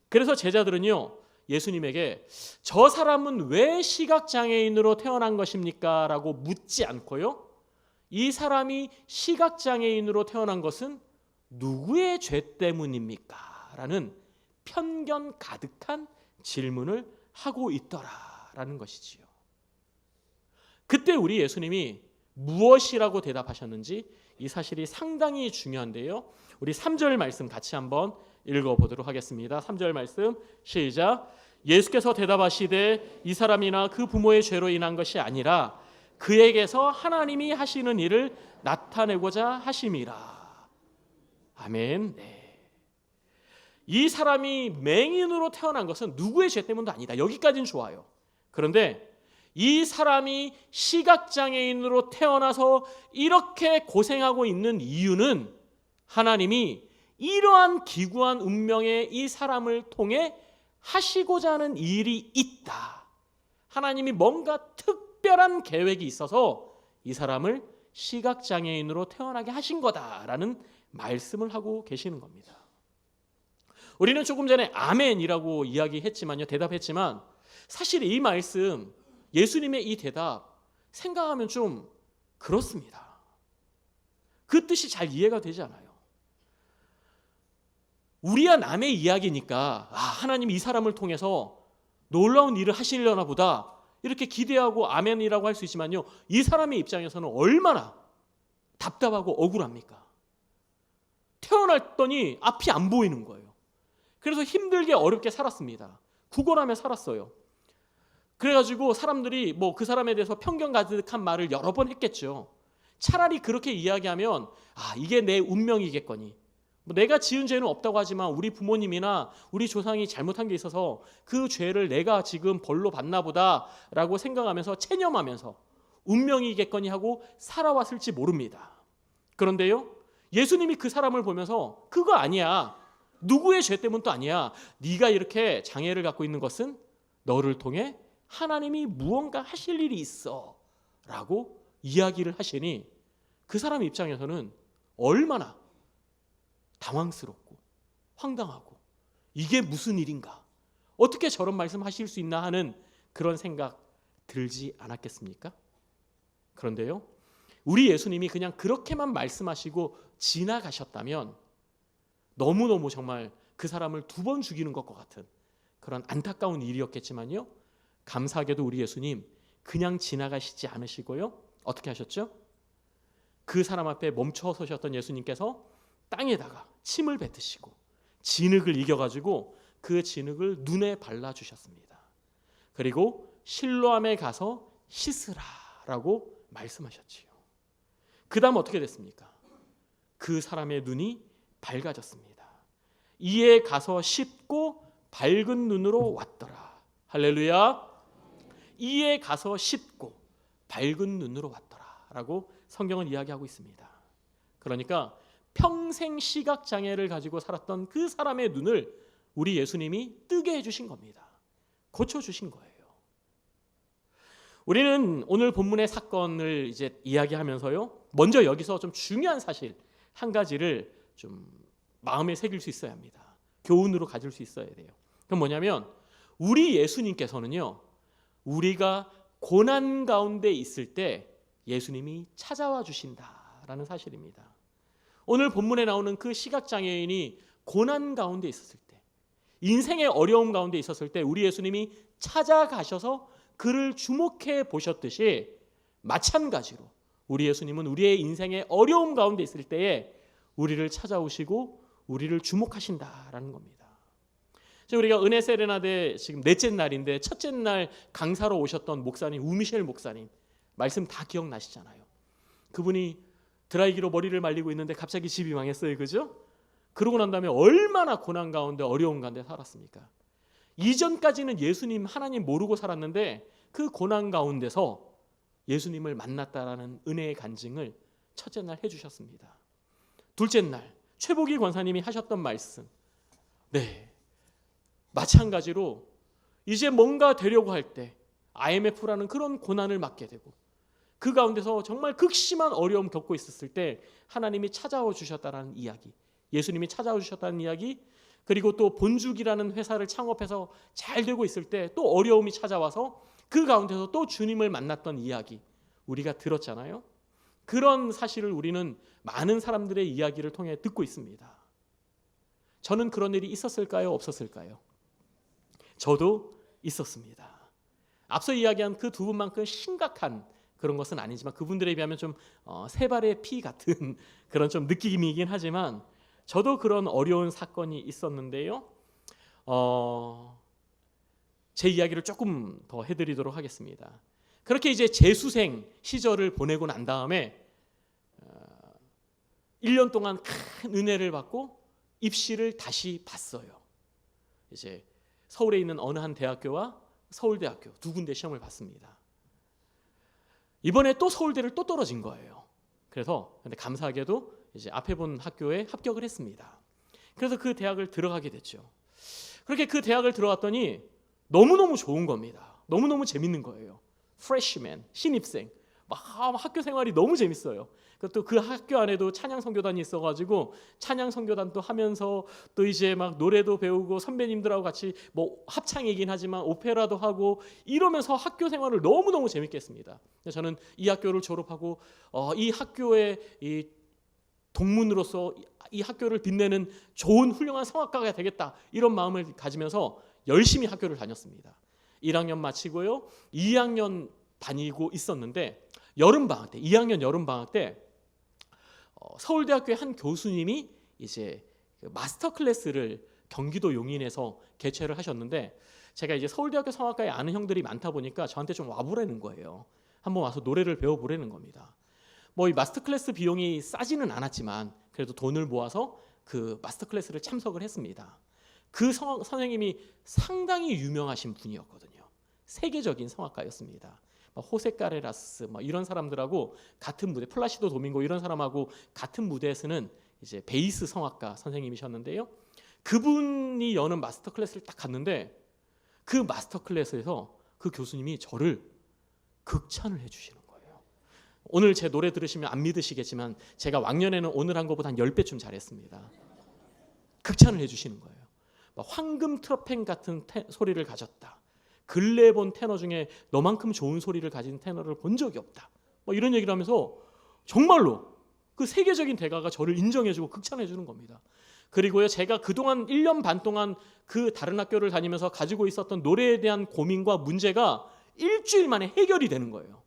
그래서 제자들은요, 예수님에게 저 사람은 왜 시각장애인으로 태어난 것입니까? 라고 묻지 않고요, 이 사람이 시각장애인으로 태어난 것은 누구의 죄 때문입니까? 라는 편견 가득한 질문을 하고 있더라라는 것이지요. 그때 우리 예수님이 무엇이라고 대답하셨는지 이 사실이 상당히 중요한데요. 우리 3절 말씀 같이 한번 읽어보도록 하겠습니다. 3절 말씀 시작. 예수께서 대답하시되 이 사람이나 그 부모의 죄로 인한 것이 아니라 그에게서 하나님이 하시는 일을 나타내고자 하심이라. 아멘. 네. 이 사람이 맹인으로 태어난 것은 누구의 죄 때문도 아니다. 여기까지는 좋아요. 그런데 이 사람이 시각장애인으로 태어나서 이렇게 고생하고 있는 이유는 하나님이 이러한 기구한 운명의 이 사람을 통해 하시고자 하는 일이 있다. 하나님이 뭔가 특별한 계획이 있어서 이 사람을 시각장애인으로 태어나게 하신 거다라는 말씀을 하고 계시는 겁니다. 우리는 조금 전에 아멘이라고 이야기했지만요, 대답했지만 사실 이 말씀, 예수님의 이 대답 생각하면 좀 그렇습니다. 그 뜻이 잘 이해가 되지 않아요. 우리야 남의 이야기니까 하나님이 이 사람을 통해서 놀라운 일을 하시려나 보다 이렇게 기대하고 아멘이라고 할 수 있지만요, 이 사람의 입장에서는 얼마나 답답하고 억울합니까? 태어났더니 앞이 안 보이는 거예요. 그래서 힘들게 어렵게 살았습니다. 구걸하며 살았어요. 그래가지고 사람들이 그 사람에 대해서 편견 가득한 말을 여러 번 했겠죠. 차라리 그렇게 이야기하면 이게 내 운명이겠거니, 내가 지은 죄는 없다고 하지만 우리 부모님이나 우리 조상이 잘못한 게 있어서 그 죄를 내가 지금 벌로 받나 보다라고 생각하면서 체념하면서 운명이겠거니 하고 살아왔을지 모릅니다. 그런데요, 예수님이 그 사람을 보면서 그거 아니야, 누구의 죄 때문도 아니야, 네가 이렇게 장애를 갖고 있는 것은 너를 통해 하나님이 무언가 하실 일이 있어 라고 이야기를 하시니 그 사람 입장에서는 얼마나 당황스럽고 황당하고 이게 무슨 일인가, 어떻게 저런 말씀하실 수 있나 하는 그런 생각 들지 않았겠습니까? 그런데요, 우리 예수님이 그냥 그렇게만 말씀하시고 지나가셨다면 너무너무 정말 그 사람을 2번 죽이는 것과 같은 그런 안타까운 일이었겠지만요, 감사하게도 우리 예수님 그냥 지나가시지 않으시고요, 어떻게 하셨죠? 그 사람 앞에 멈춰 서셨던 예수님께서 땅에다가 침을 뱉으시고 진흙을 이겨가지고 그 진흙을 눈에 발라주셨습니다. 그리고 실로암에 가서 씻으라라고 말씀하셨지요. 그 다음 어떻게 됐습니까? 그 사람의 눈이 밝아졌습니다. 이에 가서 씻고 밝은 눈으로 왔더라. 할렐루야. 이에 가서 씻고 밝은 눈으로 왔더라 라고 성경은 이야기하고 있습니다. 그러니까 평생 시각장애를 가지고 살았던 그 사람의 눈을 우리 예수님이 뜨게 해주신 겁니다. 고쳐주신 거예요. 우리는 오늘 본문의 사건을 이제 이야기하면서요, 먼저 여기서 좀 중요한 사실 한 가지를 좀 마음에 새길 수 있어야 합니다. 교훈으로 가질 수 있어야 돼요. 그건 뭐냐면 우리 예수님께서는요, 우리가 고난 가운데 있을 때 예수님이 찾아와 주신다라는 사실입니다. 오늘 본문에 나오는 그 시각장애인이 고난 가운데 있었을 때, 인생의 어려움 가운데 있었을 때 우리 예수님이 찾아가셔서 그를 주목해 보셨듯이 마찬가지로 우리 예수님은 우리의 인생의 어려움 가운데 있을 때에 우리를 찾아오시고 우리를 주목하신다라는 겁니다. 우리가 은혜 세레나데 지금 넷째 날인데 첫째 날 강사로 오셨던 목사님 우미셸 목사님 말씀 다 기억나시잖아요. 그분이 드라이기로 머리를 말리고 있는데 갑자기 집이 망했어요. 그죠? 그러고 난 다음에 얼마나 고난 가운데 어려운 가운데 살았습니까? 이전까지는 예수님 하나님 모르고 살았는데 그 고난 가운데서 예수님을 만났다라는 은혜의 간증을 첫째 날 해주셨습니다. 둘째 날 최복희 권사님이 하셨던 말씀, 네, 마찬가지로 이제 뭔가 되려고 할 때 IMF라는 그런 고난을 맞게 되고 그 가운데서 정말 극심한 어려움 겪고 있었을 때 하나님이 찾아와 주셨다는 이야기, 예수님이 찾아와 주셨다는 이야기, 그리고 또 본죽이라는 회사를 창업해서 잘 되고 있을 때 또 어려움이 찾아와서 그 가운데서 또 주님을 만났던 이야기 우리가 들었잖아요. 그런 사실을 우리는 많은 사람들의 이야기를 통해 듣고 있습니다. 저는 그런 일이 있었을까요? 없었을까요? 저도 있었습니다. 앞서 이야기한 그 두 분만큼 심각한 그런 것은 아니지만 그분들에 비하면 좀 세 발의 피 같은 그런 좀 느낌이긴 하지만 저도 그런 어려운 사건이 있었는데요. 제 이야기를 조금 더 해드리도록 하겠습니다. 그렇게 이제 재수생 시절을 보내고 난 다음에 1년 동안 큰 은혜를 받고 입시를 다시 봤어요. 이제 서울에 있는 어느 한 대학교와 서울대학교 두 군데 시험을 봤습니다. 이번에 또 서울대를 또 떨어진 거예요. 그래서 근데 감사하게도 이제 앞에 본 학교에 합격을 했습니다. 그래서 그 대학을 들어가게 됐죠. 그렇게 그 대학을 들어갔더니 너무너무 좋은 겁니다. 너무너무 재밌는 거예요. 프레시맨, 신입생. 막 학교 생활이 너무 재밌어요. 또 그 학교 안에도 찬양 선교단이 있어가지고 찬양 선교단도 하면서 또 이제 막 노래도 배우고 선배님들하고 같이 뭐 합창이긴 하지만 오페라도 하고 이러면서 학교 생활을 너무너무 재밌게 했습니다. 저는 이 학교를 졸업하고 이 학교의 이 동문으로서 이 학교를 빛내는 좋은 훌륭한 성악가가 되겠다 이런 마음을 가지면서 열심히 학교를 다녔습니다. 1학년 마치고요. 2학년 다니고 있었는데 여름방학 때 2학년 여름방학 때 서울대학교의 한 교수님이 이제 마스터 클래스를 경기도 용인에서 개최를 하셨는데 제가 이제 서울대학교 성악가에 아는 형들이 많다 보니까 저한테 좀 와보라는 거예요. 한번 와서 노래를 배워보라는 겁니다. 뭐 이 마스터 클래스 비용이 싸지는 않았지만 그래도 돈을 모아서 그 마스터 클래스를 참석을 했습니다. 그 선생님이 상당히 유명하신 분이었거든요. 세계적인 성악가였습니다. 호세 카레라스 이런 사람들하고 같은 무대, 플라시도 도밍고 이런 사람하고 같은 무대에 서는 이제 베이스 성악가 선생님이셨는데요. 그분이 여는 마스터 클래스를 딱 갔는데 그 마스터 클래스에서 그 교수님이 저를 극찬을 해주시는 거예요. 오늘 제 노래 들으시면 안 믿으시겠지만 제가 왕년에는 오늘 한 것보다 한 10배 좀 잘했습니다. 극찬을 해주시는 거예요. 황금 트럼펫 같은 소리를 가졌다. 근래에 본 테너 중에 너만큼 좋은 소리를 가진 테너를 본 적이 없다. 이런 얘기를 하면서 정말로 그 세계적인 대가가 저를 인정해주고 극찬해주는 겁니다. 그리고요, 제가 그동안 1년 반 동안 그 다른 학교를 다니면서 가지고 있었던 노래에 대한 고민과 문제가 일주일 만에 해결이 되는 거예요.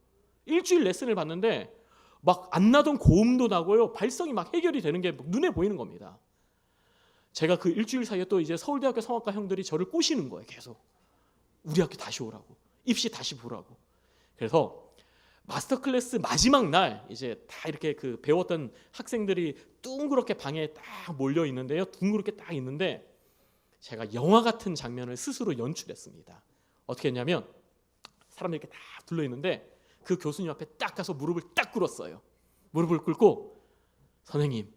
일주일 레슨을 받는데 막 안 나던 고음도 나고요, 발성이 막 해결이 되는 게 눈에 보이는 겁니다. 제가 그 일주일 사이에 또 이제 서울대학교 성악가 형들이 저를 꼬시는 거예요. 계속 우리 학교 다시 오라고, 입시 다시 보라고. 그래서 마스터 클래스 마지막 날 이제 다 이렇게 그 배웠던 학생들이 둥그렇게 방에 딱 몰려 있는데요. 둥그렇게 딱 있는데 제가 영화 같은 장면을 스스로 연출했습니다. 어떻게 했냐면 사람들이 이렇게 딱 둘러 있는데 그 교수님 앞에 딱 가서 무릎을 딱 꿇었어요. 무릎을 꿇고 선생님,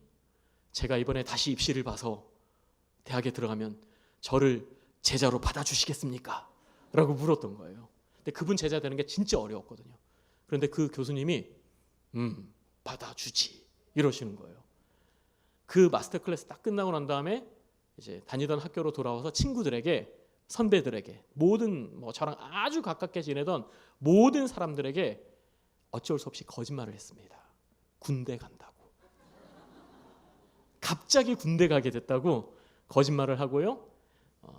제가 이번에 다시 입시를 봐서 대학에 들어가면 저를 제자로 받아주시겠습니까? 라고 물었던 거예요. 근데 그분 제자 되는 게 진짜 어려웠거든요. 그런데 그 교수님이 받아주지 이러시는 거예요. 그 마스터 클래스 딱 끝나고 난 다음에 이제 다니던 학교로 돌아와서 친구들에게, 선배들에게, 모든 저랑 아주 가깝게 지내던 모든 사람들에게 어쩔 수 없이 거짓말을 했습니다. 군대 간다고. 갑자기 군대 가게 됐다고 거짓말을 하고요.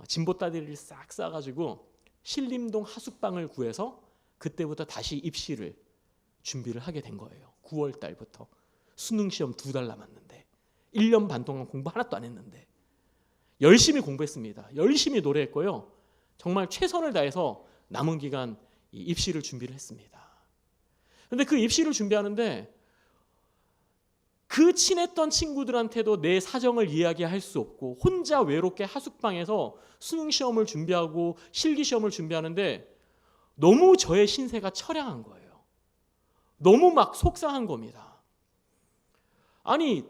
진보 따디를 싹 싸가지고 신림동 하숙방을 구해서 그때부터 다시 입시를 준비를 하게 된 거예요. 9월 달부터. 수능 시험 2달 남았는데 1년 반 동안 공부 하나도 안 했는데 열심히 공부했습니다. 열심히 노래했고요. 정말 최선을 다해서 남은 기간 이 입시를 준비를 했습니다. 그런데 그 입시를 준비하는데 그 친했던 친구들한테도 내 사정을 이야기할 수 없고 혼자 외롭게 하숙방에서 수능 시험을 준비하고 실기 시험을 준비하는데 너무 저의 신세가 처량한 거예요. 너무 막 속상한 겁니다. 아니,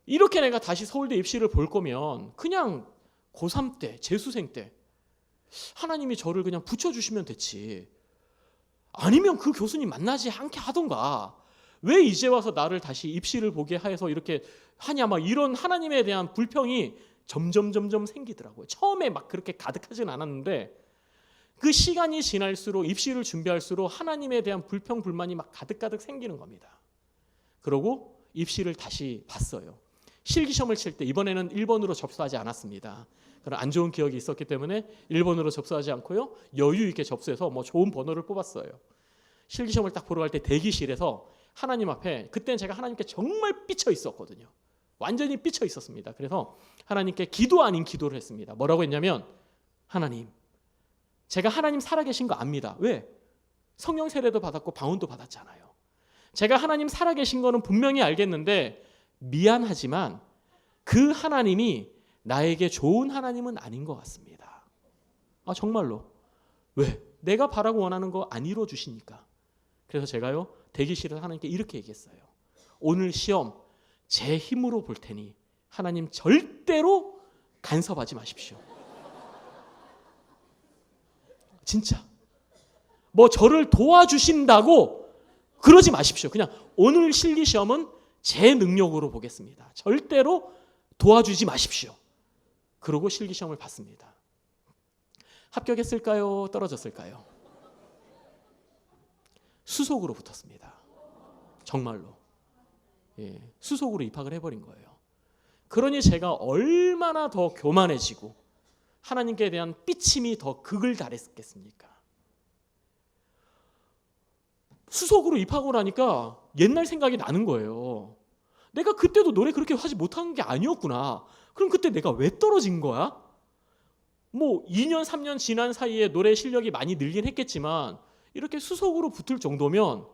이렇게 내가 다시 서울대 입시를 볼 거면 그냥 고3 때, 재수생 때 하나님이 저를 그냥 붙여주시면 됐지. 아니면 그 교수님 만나지 않게 하던가. 왜 이제 와서 나를 다시 입시를 보게 해서 이렇게 하냐, 막 이런 하나님에 대한 불평이 점점 생기더라고요. 처음에 막 그렇게 가득하진 않았는데 그 시간이 지날수록 입시를 준비할수록 하나님에 대한 불평 불만이 막 가득 생기는 겁니다. 그러고 입시를 다시 봤어요. 실기시험을 칠 때 이번에는 1번으로 접수하지 않았습니다. 그런 안 좋은 기억이 있었기 때문에 1번으로 접수하지 않고요, 여유 있게 접수해서 좋은 번호를 뽑았어요. 실기시험을 딱 보러 갈 때 대기실에서 하나님 앞에, 그때는 제가 하나님께 정말 삐쳐 있었거든요. 완전히 삐쳐 있었습니다. 그래서 하나님께 기도 아닌 기도를 했습니다. 뭐라고 했냐면, 하나님, 제가 하나님 살아계신 거 압니다. 왜? 성령 세례도 받았고 방언도 받았잖아요. 제가 하나님 살아계신 거는 분명히 알겠는데 미안하지만 그 하나님이 나에게 좋은 하나님은 아닌 것 같습니다. 정말로. 왜? 내가 바라고 원하는 거 안 이루어 주시니까. 그래서 제가요, 대기실에서 하나님께 이렇게 얘기했어요. 오늘 시험 제 힘으로 볼 테니 하나님 절대로 간섭하지 마십시오. 진짜. 저를 도와주신다고 그러지 마십시오. 그냥 오늘 실기 시험은 제 능력으로 보겠습니다. 절대로 도와주지 마십시오. 그러고 실기 시험을 봤습니다. 합격했을까요? 떨어졌을까요? 수속으로 붙었습니다. 정말로. 수속으로 입학을 해버린 거예요. 그러니 제가 얼마나 더 교만해지고 하나님께 대한 삐침이 더 극을 달했겠습니까? 수속으로 입학을 하니까 옛날 생각이 나는 거예요. 내가 그때도 노래 그렇게 하지 못한 게 아니었구나. 그럼 그때 내가 왜 떨어진 거야? 2년 3년 지난 사이에 노래 실력이 많이 늘긴 했겠지만 이렇게 수속으로 붙을 정도면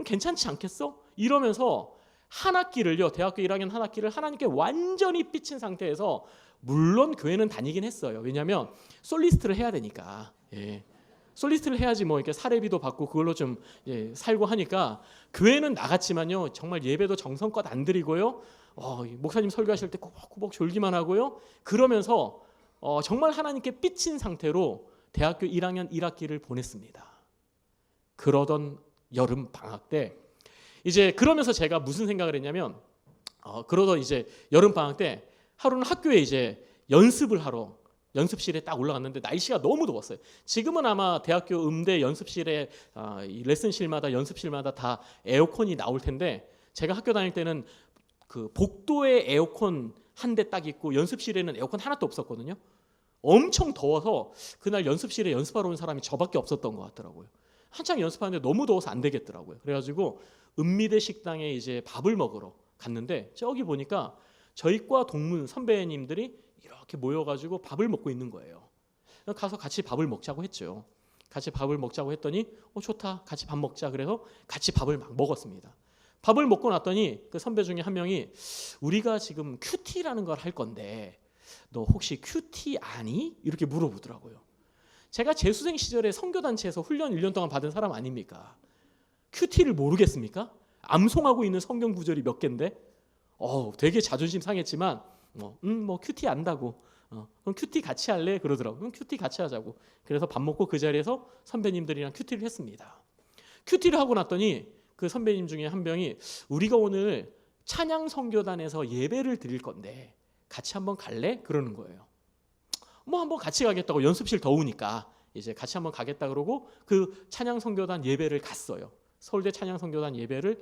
괜찮지 않겠어? 이러면서 한 학기를요, 대학교 1학년 한 학기를 하나님께 완전히 삐친 상태에서, 물론 교회는 다니긴 했어요. 왜냐하면 솔리스트를 해야 되니까. 솔리스트를 해야지 이렇게 사례비도 받고 그걸로 좀 살고 하니까 교회는 나갔지만요, 정말 예배도 정성껏 안 드리고요, 목사님 설교하실 때 꾸벅꾸벅 졸기만 하고요. 그러면서 정말 하나님께 삐친 상태로 대학교 1학년 1학기를 보냈습니다. 그러던 여름 방학 때 이제 그러면서 제가 무슨 생각을 했냐면, 그러던 이제 여름 방학 때 하루는 학교에 이제 연습을 하러 연습실에 딱 올라갔는데 날씨가 너무 더웠어요. 지금은 아마 대학교 음대 연습실에 이 레슨실마다 연습실마다 다 에어컨이 나올 텐데, 제가 학교 다닐 때는 그 복도에 에어컨 한 대 딱 있고 연습실에는 에어컨 하나도 없었거든요. 엄청 더워서 그날 연습실에 연습하러 온 사람이 저밖에 없었던 것 같더라고요. 한창 연습하는데 너무 더워서 안 되겠더라고요. 그래가지고 은미대 식당에 이제 밥을 먹으러 갔는데, 저기 보니까 저희 과 동문 선배님들이 이렇게 모여가지고 밥을 먹고 있는 거예요. 가서 같이 밥을 먹자고 했죠. 같이 밥을 먹자고 했더니 좋다, 같이 밥 먹자. 그래서 같이 밥을 막 먹었습니다. 밥을 먹고 났더니 그 선배 중에 한 명이, 우리가 지금 큐티라는 걸 할 건데 너 혹시 큐티 아니? 이렇게 물어보더라고요. 제가 재수생 시절에 선교단체에서 훈련 1년 동안 받은 사람 아닙니까? 큐티를 모르겠습니까? 암송하고 있는 성경 구절이 몇 개인데 되게 자존심 상했지만 뭐 큐티 안다고 그럼 큐티 같이 할래? 그러더라고요. 그럼 큐티 같이 하자고. 그래서 밥 먹고 그 자리에서 선배님들이랑 큐티를 했습니다. 큐티를 하고 났더니 그 선배님 중에 한 명이 우리가 오늘 찬양 선교단에서 예배를 드릴 건데 같이 한번 갈래? 그러는 거예요. 뭐 한번 같이 가겠다고, 연습실 더우니까 이제 같이 한번 가겠다 그러고 그 찬양 선교단 예배를 갔어요. 서울대 찬양 선교단 예배를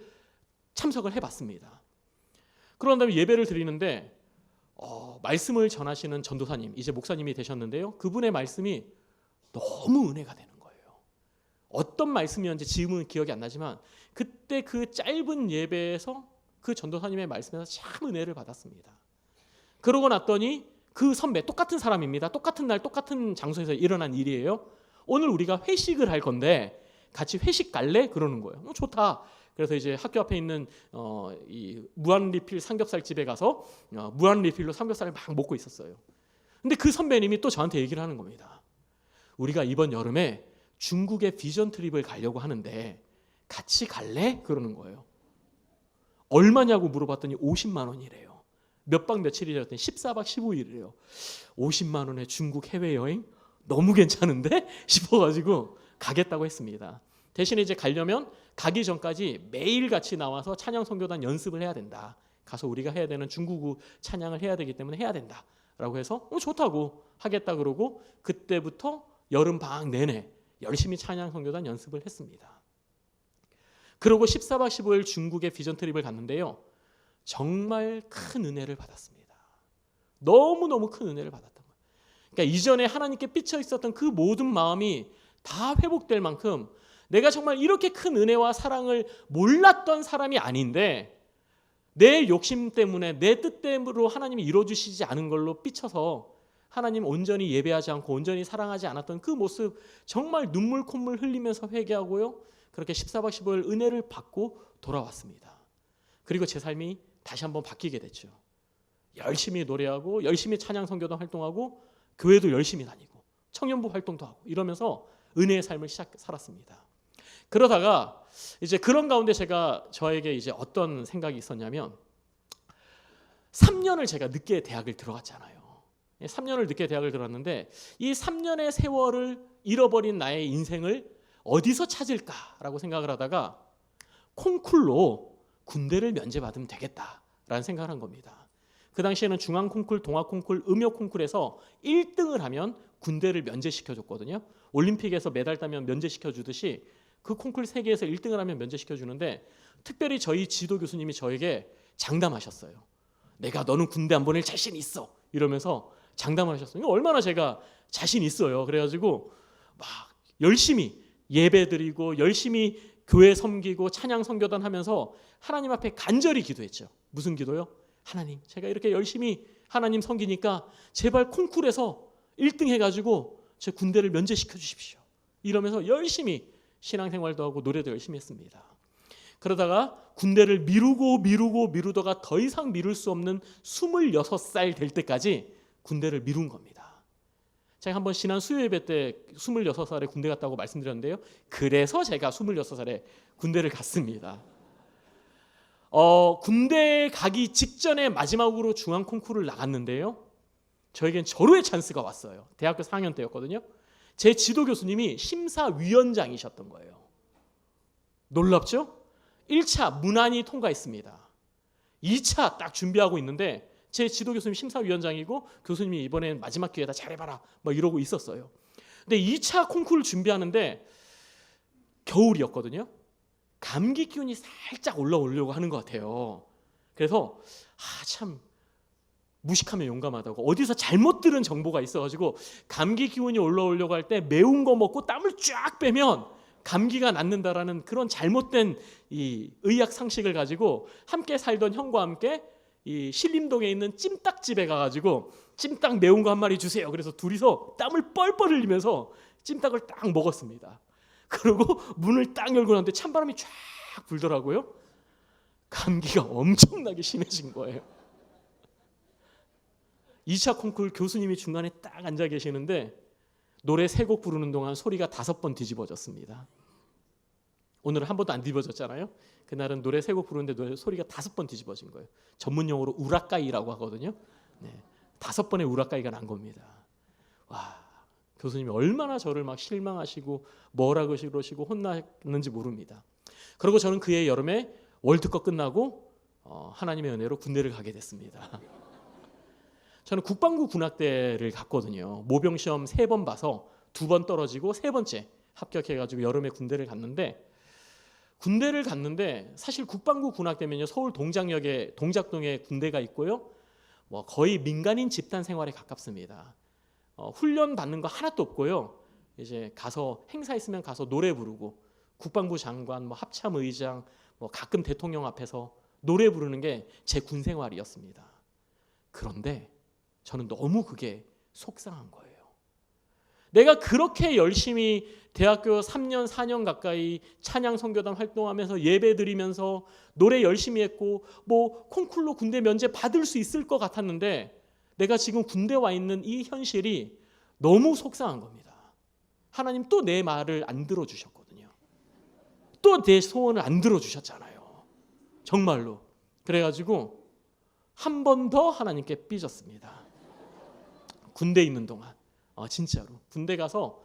참석을 해봤습니다. 그런 다음에 예배를 드리는데 말씀을 전하시는 전도사님, 이제 목사님이 되셨는데요. 그분의 말씀이 너무 은혜가 되는 거예요. 어떤 말씀이었는지 지금은 기억이 안 나지만 그때 그 짧은 예배에서 그 전도사님의 말씀에서 참 은혜를 받았습니다. 그러고 났더니 그 선배, 똑같은 사람입니다. 똑같은 날 똑같은 장소에서 일어난 일이에요. 오늘 우리가 회식을 할 건데 같이 회식 갈래? 그러는 거예요. 좋다. 그래서 이제 학교 앞에 있는 이 무한 리필 삼겹살 집에 가서 무한 리필로 삼겹살을 막 먹고 있었어요. 근데 그 선배님이 또 저한테 얘기를 하는 겁니다. 우리가 이번 여름에 중국에 비전 트립을 가려고 하는데 같이 갈래? 그러는 거예요. 얼마냐고 물어봤더니 50만 원이래요. 몇 박 며칠이라고 했더니 14박 15일이래요. 50만 원에 중국 해외여행? 너무 괜찮은데? 싶어가지고 가겠다고 했습니다. 대신에 이제 가려면 가기 전까지 매일 같이 나와서 찬양 선교단 연습을 해야 된다. 가서 우리가 해야 되는 중국어 찬양을 해야 되기 때문에 해야 된다. 라고 해서 좋다고 하겠다 그러고 그때부터 여름 방학 내내 열심히 찬양 선교단 연습을 했습니다. 그러고 14박 15일 중국의 비전 트립을 갔는데요. 정말 큰 은혜를 받았습니다. 너무너무 큰 은혜를 받았던 거예요. 그러니까 이전에 하나님께 삐쳐 있었던 그 모든 마음이 다 회복될 만큼 내가 정말 이렇게 큰 은혜와 사랑을 몰랐던 사람이 아닌데 내 욕심 때문에 내 뜻대로 하나님이 이루어주시지 않은 걸로 삐쳐서 하나님 온전히 예배하지 않고 온전히 사랑하지 않았던 그 모습 정말 눈물 콧물 흘리면서 회개하고요. 그렇게 14박 15일 은혜를 받고 돌아왔습니다. 그리고 제 삶이 다시 한번 바뀌게 됐죠. 열심히 노래하고 열심히 찬양 선교도 활동하고 교회도 열심히 다니고 청년부 활동도 하고 이러면서 은혜의 삶을 살았습니다. 그러다가 이제 그런 가운데 저에게 이제 어떤 생각이 있었냐면 3년을 제가 늦게 대학을 들어갔잖아요. 3년을 늦게 대학을 들어갔는데 이 3년의 세월을 잃어버린 나의 인생을 어디서 찾을까라고 생각을 하다가 콩쿨로 군대를 면제받으면 되겠다라는 생각을 한 겁니다. 그 당시에는 중앙 콩쿨, 동아 콩쿨, 음역 콩쿨에서 1등을 하면 군대를 면제시켜줬거든요. 올림픽에서 메달 따면 면제시켜주듯이 그 콩쿨 3개에서 1등을 하면 면제시켜주는데 특별히 저희 지도 교수님이 저에게 장담하셨어요. 내가 너는 군대 안 보낼 자신 있어 이러면서 장담을 하셨어요. 얼마나 제가 자신 있어요. 그래가지고 막 열심히 예배드리고 열심히 교회 섬기고 찬양 선교단 하면서 하나님 앞에 간절히 기도했죠. 무슨 기도요? 하나님, 제가 이렇게 열심히 하나님 섬기니까 제발 콩쿨에서 1등 해가지고 제 군대를 면제시켜 주십시오. 이러면서 열심히 신앙생활도 하고 노래도 열심히 했습니다. 그러다가 군대를 미루다가 더 이상 미룰 수 없는 26살 될 때까지 군대를 미룬 겁니다. 제가 한번 지난 수요 예배 때 26살에 군대 갔다고 말씀드렸는데요. 그래서 제가 26살에 군대를 갔습니다. 군대 가기 직전에 마지막으로 중앙 콩쿠르를 나갔는데요. 저에겐 절호의 찬스가 왔어요. 대학교 4학년 때였거든요. 제 지도 교수님이 심사위원장이셨던 거예요. 놀랍죠? 1차 무난히 통과했습니다. 2차 딱 준비하고 있는데 제 지도 교수님 심사위원장이고 교수님이 이번엔 마지막 기회다 잘해봐라 막 이러고 있었어요. 근데 2차 콩쿠르를 준비하는데 겨울이었거든요. 감기 기운이 살짝 올라오려고 하는 것 같아요. 그래서 참 무식하면 용감하다고 어디서 잘못 들은 정보가 있어가지고 감기 기운이 올라오려고 할 때 매운 거 먹고 땀을 쫙 빼면 감기가 낫는다라는 그런 잘못된 이 의학 상식을 가지고 함께 살던 형과 함께 이 신림동에 있는 찜닭집에 가가지고 찜닭 매운 거 한 마리 주세요. 그래서 둘이서 땀을 뻘뻘 흘리면서 찜닭을 딱 먹었습니다. 그리고 문을 딱 열고 나는데 찬바람이 쫙 불더라고요. 감기가 엄청나게 심해진 거예요. 2차 콩쿨 교수님이 중간에 딱 앉아 계시는데 노래 3곡 부르는 동안 소리가 5번 뒤집어졌습니다. 오늘은 한 번도 안 뒤집어졌잖아요. 그날은 노래 3곡 부르는데 노래 소리가 5번 뒤집어진 거예요. 전문 용어로 우라카이라고 하거든요. 네, 5번의 우라카이가 난 겁니다. 와, 교수님이 얼마나 저를 막 실망하시고 뭐라 그러시고 혼났는지 모릅니다. 그리고 저는 그해 여름에 월드컵 끝나고 하나님의 은혜로 군대를 가게 됐습니다. 저는 국방부 군악대를 갔거든요. 모병 시험 3번 봐서 2번 떨어지고 3번째 합격해가지고 여름에 군대를 갔는데 사실 국방부 군악대면요, 서울 동작역에 동작동에 군대가 있고요, 뭐 거의 민간인 집단 생활에 가깝습니다. 훈련 받는 거 하나도 없고요. 이제 가서 행사 있으면 가서 노래 부르고 국방부 장관, 뭐 합참의장, 뭐 가끔 대통령 앞에서 노래 부르는 게 제 군 생활이었습니다. 그런데 저는 너무 그게 속상한 거예요. 내가 그렇게 열심히 대학교 3년, 4년 가까이 찬양 선교단 활동하면서 예배 드리면서 노래 열심히 했고 뭐 콩쿨로 군대 면제 받을 수 있을 것 같았는데 내가 지금 군대 와 있는 이 현실이 너무 속상한 겁니다. 하나님 또 내 말을 안 들어주셨거든요. 또 내 소원을 안 들어주셨잖아요. 정말로. 그래가지고 한 번 더 하나님께 삐졌습니다. 군대에 있는 동안. 진짜로 군대 가서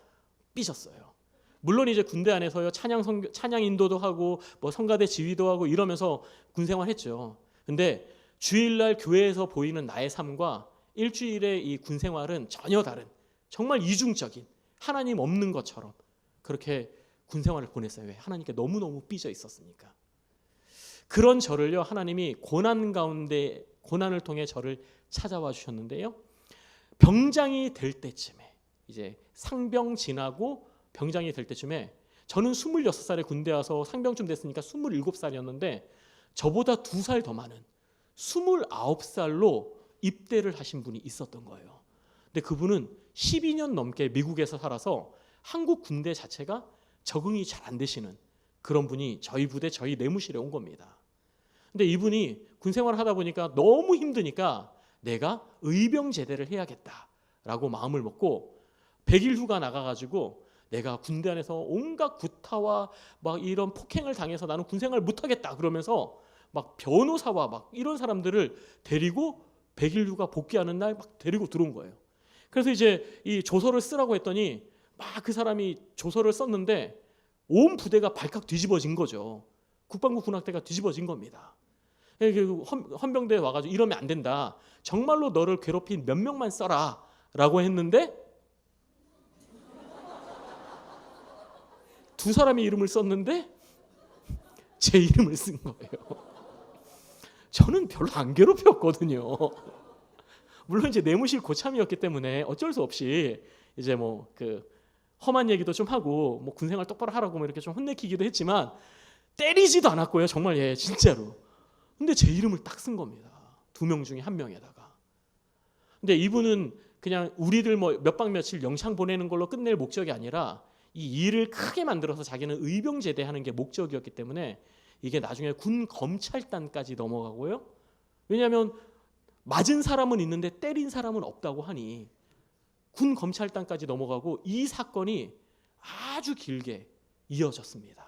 삐졌어요. 물론 이제 군대 안에서요, 찬양 인도도 하고 뭐 성가대 지휘도 하고 이러면서 군 생활했죠. 근데 주일날 교회에서 보이는 나의 삶과 일주일의 이 군 생활은 전혀 다른, 정말 이중적인, 하나님 없는 것처럼 그렇게 군 생활을 보냈어요. 왜? 하나님께 너무너무 삐져 있었으니까. 그런 저를요, 하나님이 고난 가운데, 고난을 통해 저를 찾아와 주셨는데요, 병장이 될 때쯤에, 이제 상병 지나고 병장이 될 때쯤에, 저는 26살에 군대 와서 상병쯤 됐으니까 27살이었는데 저보다 2살 더 많은 29살로 입대를 하신 분이 있었던 거예요. 근데 그분은 12년 넘게 미국에서 살아서 한국 군대 자체가 적응이 잘 안 되시는 그런 분이 저희 부대, 저희 내무실에 온 겁니다. 근데 이분이 군 생활을 하다 보니까 너무 힘드니까 내가 의병 제대를 해야겠다라고 마음을 먹고 100일 휴가 나가가지고 내가 군대 안에서 온갖 구타와 막 이런 폭행을 당해서 나는 군 생활 못하겠다 그러면서 막 변호사와 막 이런 사람들을 데리고 100일 휴가 복귀하는 날 막 데리고 들어온 거예요. 그래서 이제 이 조서를 쓰라고 했더니 막 그 사람이 조서를 썼는데 온 부대가 발칵 뒤집어진 거죠. 국방부 군악대가 뒤집어진 겁니다. 헌병대에 와가지고 이러면 안 된다. 정말로 너를 괴롭힌 몇 명만 써라 라고 했는데 2사람의 이름을 썼는데 제 이름을 쓴 거예요. 저는 별로 안 괴롭혔거든요. 물론 이제 내무실 고참이었기 때문에 어쩔 수 없이 이제 뭐 그 험한 얘기도 좀 하고 뭐 군생활 똑바로 하라고 뭐 이렇게 좀 혼내키기도 했지만 때리지도 않았고요. 정말 예, 진짜로. 근데 제 이름을 딱 쓴 겁니다. 2명 중에 1명에다가. 근데 이분은 그냥 우리들 뭐 몇 박 며칠 영창 보내는 걸로 끝낼 목적이 아니라 이 일을 크게 만들어서 자기는 의병 제대하는 게 목적이었기 때문에 이게 나중에 군 검찰단까지 넘어가고요. 왜냐하면 맞은 사람은 있는데 때린 사람은 없다고 하니 군 검찰단까지 넘어가고 이 사건이 아주 길게 이어졌습니다.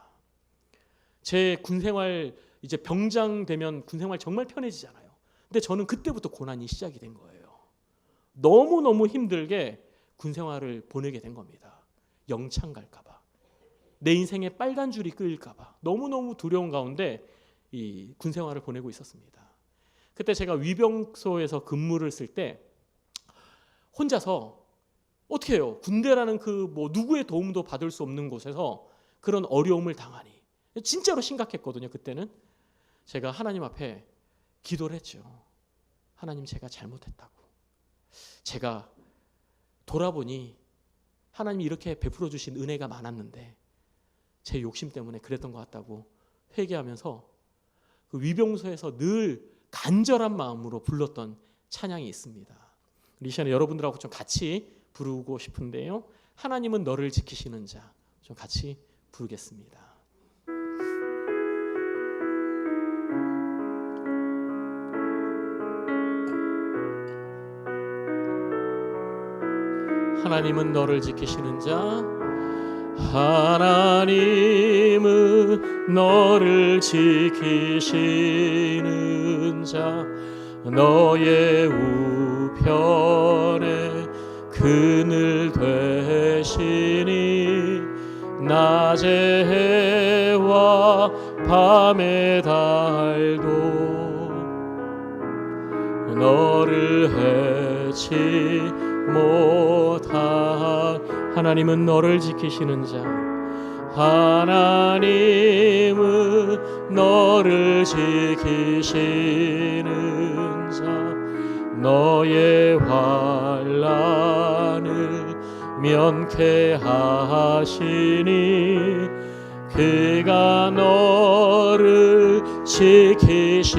제 군생활 이제 병장 되면 군생활 정말 편해지잖아요. 근데 저는 그때부터 고난이 시작이 된 거예요. 너무너무 힘들게 군생활을 보내게 된 겁니다. 영창 갈까 봐. 내 인생에 빨간 줄이 끌릴까 봐. 너무너무 두려운 가운데 이 군생활을 보내고 있었습니다. 그때 제가 위병소에서 근무를 쓸 때 혼자서 어떻게 해요? 군대라는 그 뭐 누구의 도움도 받을 수 없는 곳에서 그런 어려움을 당하니 진짜로 심각했거든요. 그때는 제가 하나님 앞에 기도를 했죠. 하나님, 제가 잘못했다고. 제가 돌아보니 하나님이 이렇게 베풀어 주신 은혜가 많았는데 제 욕심 때문에 그랬던 것 같다고 회개하면서 그 위병소에서 늘 간절한 마음으로 불렀던 찬양이 있습니다. 이 시간에 여러분들하고 좀 같이 부르고 싶은데요. 하나님은 너를 지키시는 자, 좀 같이 부르겠습니다. 하나님은 너를 지키시는 자, 하나님은 너를 지키시는 자, 너의 우편에 그늘 되시니 낮의 해와 밤의 달도 너를 해치 못한. 하나님은 너를 지키시는 자, 하나님은 너를 지키시는 자, 너의 환난을 면케하시니 그가 너를 지키시리라.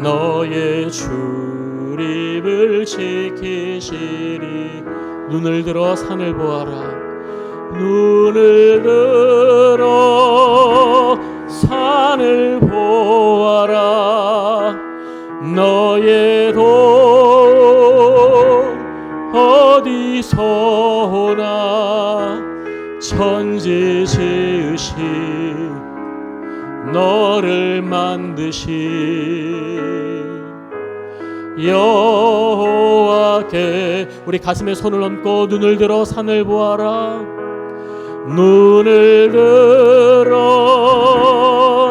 너의 출입을 지키시리. 눈을 들어 산을 보아라. 눈을 들어 산을 보아라. 너의 돈 어디서 오나. 천지 지으신 너를 만드신 여호와께. 우리 가슴에 손을 얹고 눈을 들어 산을 보아라. 눈을 들어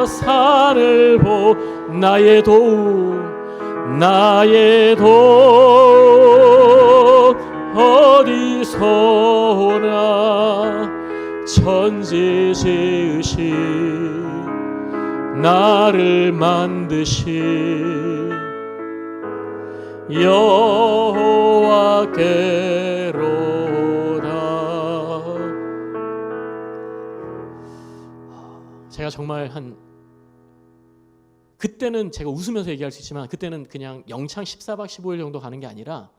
산을 보. 나의 도움 어디서 오나. 천지 지으신 나를 만드신 여호와께로다. 제가 정말 그때는 제가 웃으면서 얘기할 수 있지만 그때는 그냥 영창 14박 15일 정도 가는 게 아니라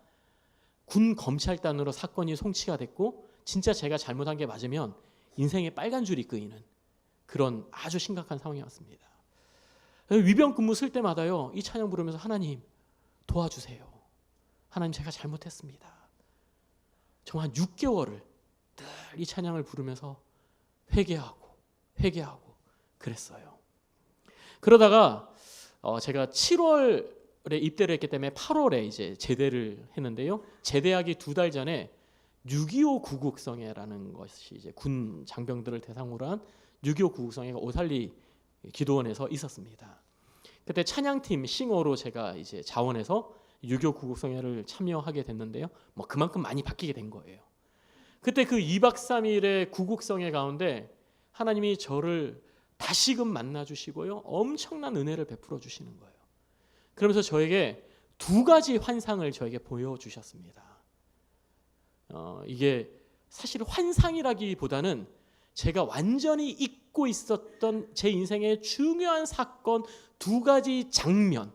군 검찰단으로 사건이 송치가 됐고 진짜 제가 잘못한 게 맞으면 인생에 빨간 줄이 끄이는 그런 아주 심각한 상황이 왔습니다. 위병 근무 쓸 때마다요 이 찬양 부르면서 하나님 도와주세요. 하나님 제가 잘못했습니다. 정말 한 6개월을 늘 이 찬양을 부르면서 회개하고 그랬어요. 그러다가 제가 7월에 입대를 했기 때문에 8월에 이제 제대를 했는데요. 제대하기 2달 전에 6.25 구국성회라는 것이 이제 군 장병들을 대상으로 한 6.25 구국성회가 오살리 기도원에서 있었습니다. 그때 찬양팀 싱어로 제가 이제 자원해서 6.25 구국성회를 참여하게 됐는데요. 뭐 그만큼 많이 바뀌게 된 거예요. 그때 그 2박 3일의 구국성회 가운데 하나님이 저를 다시금 만나 주시고요. 엄청난 은혜를 베풀어 주시는 거예요. 그러면서 저에게 2가지 환상을 저에게 보여주셨습니다. 이게 사실 환상이라기보다는 제가 완전히 잊고 있었던 제 인생의 중요한 사건 2가지 장면,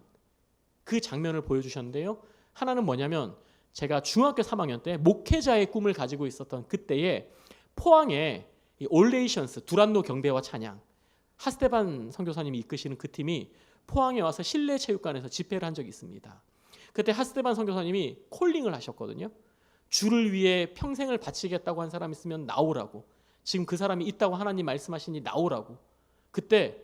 그 장면을 보여주셨는데요. 하나는 뭐냐면 제가 중학교 3학년 때 목회자의 꿈을 가지고 있었던 그때에 포항에 이 올레이션스 두란노 경배와 찬양 하스테반 선교사님이 이끄시는 그 팀이 포항에 와서 실내 체육관에서 집회를 한 적이 있습니다. 그때 하스테반 선교사님이 콜링을 하셨거든요. 주를 위해 평생을 바치겠다고 한 사람 있으면 나오라고. 지금 그 사람이 있다고 하나님 말씀하시니 나오라고. 그때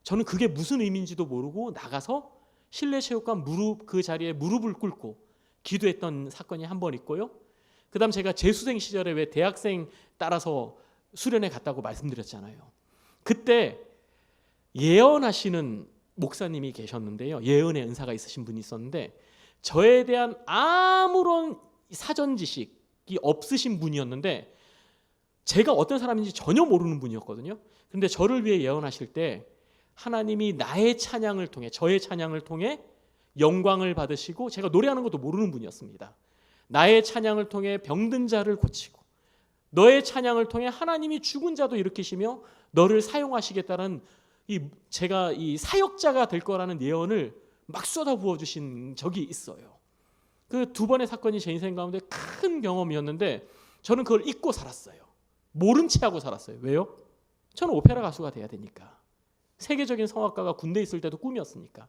저는 그게 무슨 의미인지도 모르고 나가서 실내 체육관 그 자리에 무릎을 꿇고 기도했던 사건이 한 번 있고요. 그다음 제가 재수생 시절에 왜 대학생 따라서 수련회 갔다고 말씀드렸잖아요. 그때 예언하시는 목사님이 계셨는데요. 예언의 은사가 있으신 분이 있었는데 저에 대한 아무런 사전 지식이 없으신 분이었는데 제가 어떤 사람인지 전혀 모르는 분이었거든요. 그런데 저를 위해 예언하실 때 하나님이 나의 찬양을 통해 저의 찬양을 통해 영광을 받으시고 제가 노래하는 것도 모르는 분이었습니다. 나의 찬양을 통해 병든 자를 고치고 너의 찬양을 통해 하나님이 죽은 자도 일으키시며 너를 사용하시겠다는 제가 이 사역자가 될 거라는 예언을 막 쏟아부어 주신 적이 있어요. 그 2번의 사건이 제 인생 가운데 큰 경험이었는데 저는 그걸 잊고 살았어요. 모른 채 하고 살았어요. 왜요? 저는 오페라 가수가 돼야 되니까. 세계적인 성악가가 군대에 있을 때도 꿈이었으니까.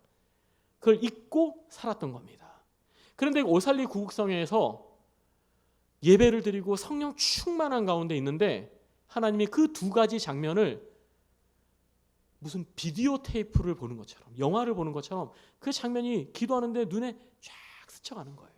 그걸 잊고 살았던 겁니다. 그런데 오살리 구국성회에서 예배를 드리고 성령 충만한 가운데 있는데 하나님이 그 두 가지 장면을 무슨 비디오 테이프를 보는 것처럼, 영화를 보는 것처럼 그 장면이 기도하는데 눈에 쫙 스쳐가는 거예요.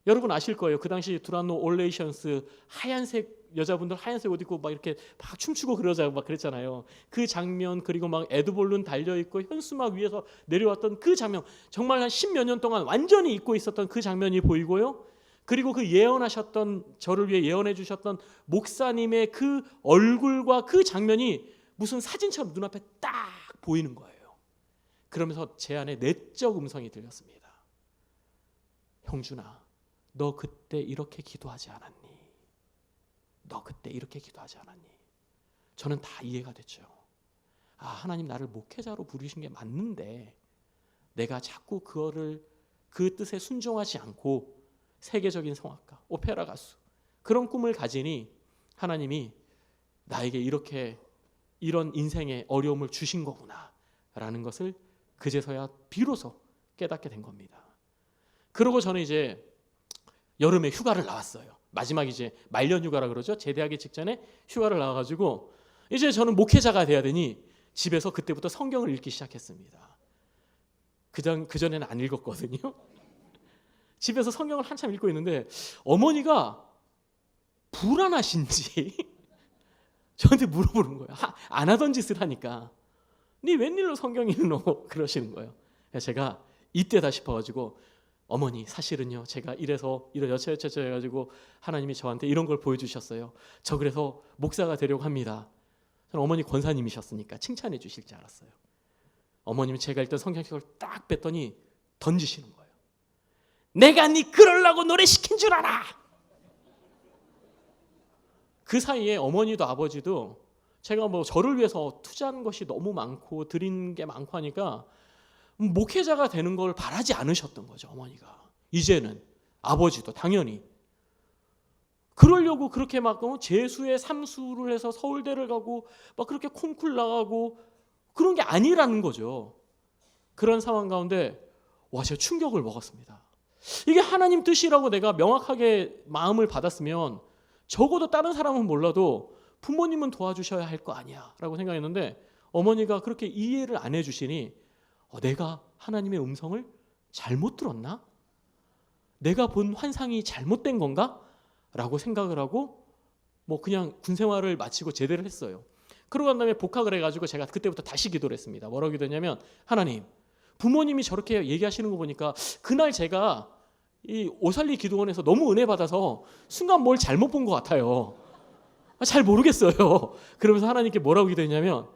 여러분 아실 거예요. 그 당시 두란노 올레이션스 하얀색 여자분들 하얀색 옷 입고 막 이렇게 막 춤추고 그러자 막 그랬잖아요. 그 장면, 그리고 막 에드볼룬 달려 있고 현수막 위에서 내려왔던 그 장면, 정말 한 10몇 년 동안 완전히 잊고 있었던 그 장면이 보이고요. 그리고 그 예언하셨던, 저를 위해 예언해 주셨던 목사님의 그 얼굴과 그 장면이 무슨 사진처럼 눈앞에 딱 보이는 거예요. 그러면서 제 안에 내적 음성이 들렸습니다. 형준아, 너 그때 이렇게 기도하지 않았니? 너 그때 이렇게 기도하지 않았니? 저는 다 이해가 됐죠. 아, 하나님 나를 목회자로 부르신 게 맞는데 내가 자꾸 그거를 그 뜻에 순종하지 않고 세계적인 성악가, 오페라 가수 그런 꿈을 가지니 하나님이 나에게 이런 인생의 어려움을 주신 거구나 라는 것을 그제서야 비로소 깨닫게 된 겁니다. 그러고 저는 이제 여름에 휴가를 나왔어요. 마지막 이제 말년 휴가라 그러죠. 제대하기 직전에 휴가를 나와가지고 이제 저는 목회자가 돼야 되니 집에서 그때부터 성경을 읽기 시작했습니다. 그전에는 안 읽었거든요. 집에서 성경을 한참 읽고 있는데 어머니가 불안하신지 저한테 물어보는 거예요. 안 하던 짓을 하니까 네 웬일로 성경 읽노? 그러시는 거예요. 제가 이때다 싶어가지고 어머니 사실은요 제가 이래서 여차여차 해가지고 하나님이 저한테 이런 걸 보여주셨어요. 저 그래서 목사가 되려고 합니다. 저는 어머니 권사님이셨으니까 칭찬해 주실 줄 알았어요. 어머님이 제가 읽던 성경책을 딱 뺐더니 던지시는 거예요. 내가 네 그러려고 노래 시킨 줄 알아. 그 사이에 어머니도 아버지도 제가 뭐 저를 위해서 투자한 것이 너무 많고 드린 게 많고 하니까 목회자가 되는 걸 바라지 않으셨던 거죠. 어머니가 이제는 아버지도 당연히 그러려고 그렇게 막 재수에 삼수를 해서 서울대를 가고 막 그렇게 콩쿨 나가고 그런 게 아니라는 거죠. 그런 상황 가운데 와 제가 충격을 먹었습니다. 이게 하나님 뜻이라고 내가 명확하게 마음을 받았으면 적어도 다른 사람은 몰라도 부모님은 도와주셔야 할 거 아니야 라고 생각했는데 어머니가 그렇게 이해를 안 해주시니 내가 하나님의 음성을 잘못 들었나? 내가 본 환상이 잘못된 건가? 라고 생각을 하고 뭐 그냥 군 생활을 마치고 제대를 했어요. 그러고 난 다음에 복학을 해가지고 제가 그때부터 다시 기도를 했습니다. 뭐라고 기도했냐면 하나님 부모님이 저렇게 얘기하시는 거 보니까 그날 제가 이 오살리 기도원에서 너무 은혜 받아서 순간 뭘 잘못 본 것 같아요. 잘 모르겠어요. 그러면서 하나님께 뭐라고 기도했냐면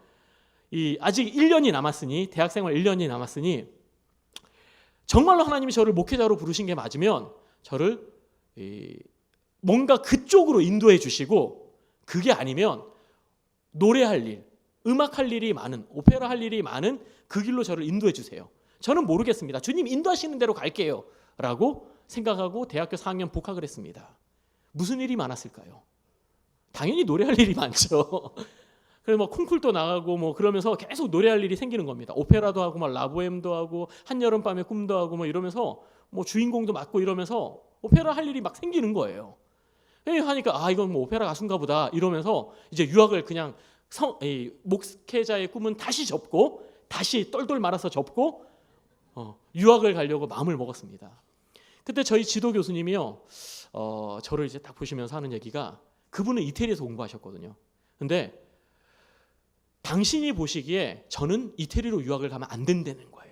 아직 1년이 남았으니 대학생활 1년이 남았으니 정말로 하나님이 저를 목회자로 부르신 게 맞으면 저를 뭔가 그쪽으로 인도해 주시고 그게 아니면 노래할 일, 음악할 일이 많은, 오페라 할 일이 많은 그 길로 저를 인도해 주세요. 저는 모르겠습니다. 주님 인도하시는 대로 갈게요 라고 생각하고 대학교 4학년 복학을 했습니다. 무슨 일이 많았을까요? 당연히 노래할 일이 많죠. 그래서 뭐 콩쿨도 나가고 뭐 그러면서 계속 노래할 일이 생기는 겁니다. 오페라도 하고 막 라보엠도 하고 한여름밤의 꿈도 하고 뭐 이러면서 뭐 주인공도 맡고 이러면서 오페라 할 일이 막 생기는 거예요. 하니까 이건 뭐 오페라 가수인가 보다 이러면서 이제 유학을 그냥 목회자의 꿈은 다시 접고 다시 똘똘 말아서 접고 유학을 가려고 마음을 먹었습니다. 그때 저희 지도 교수님이요 저를 이제 딱 보시면서 하는 얘기가 그분은 이태리에서 공부하셨거든요. 근데 당신이 보시기에 저는 이태리로 유학을 가면 안 된다는 거예요.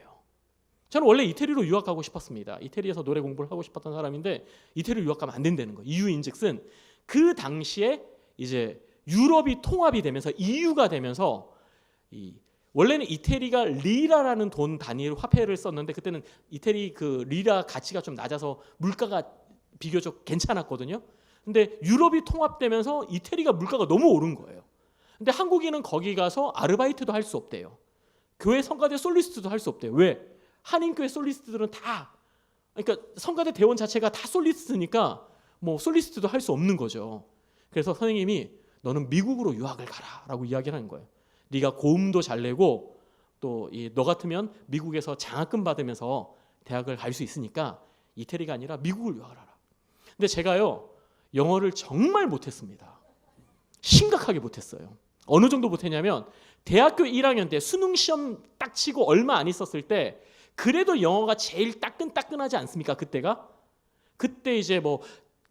저는 원래 이태리로 유학 가고 싶었습니다. 이태리에서 노래 공부를 하고 싶었던 사람인데 이태리로 유학 가면 안 된다는 거예요. 이유인즉슨 그 당시에 이제 유럽이 통합이 되면서 EU가 되면서 원래는 이태리가 리라라는 돈 단위로 화폐를 썼는데 그때는 이태리 그 리라 가치가 좀 낮아서 물가가 비교적 괜찮았거든요. 근데 유럽이 통합되면서 이태리가 물가가 너무 오른 거예요. 근데 한국인은 거기 가서 아르바이트도 할 수 없대요. 교회 성가대 솔리스트도 할 수 없대요. 왜? 한인교회 솔리스트들은 다 그러니까 성가대 대원 자체가 다 솔리스트니까 뭐 솔리스트도 할 수 없는 거죠. 그래서 선생님이 너는 미국으로 유학을 가라라고 이야기를 하는 거예요. 네가 고음도 잘 내고 또 너 같으면 미국에서 장학금 받으면서 대학을 갈 수 있으니까 이태리가 아니라 미국을 유학을 하라. 근데 제가요 영어를 정말 못했습니다. 심각하게 못했어요. 어느 정도 못했냐면 대학교 1학년 때 수능 시험 딱 치고 얼마 안 있었을 때 그래도 영어가 제일 따끈따끈하지 않습니까? 그때 이제 뭐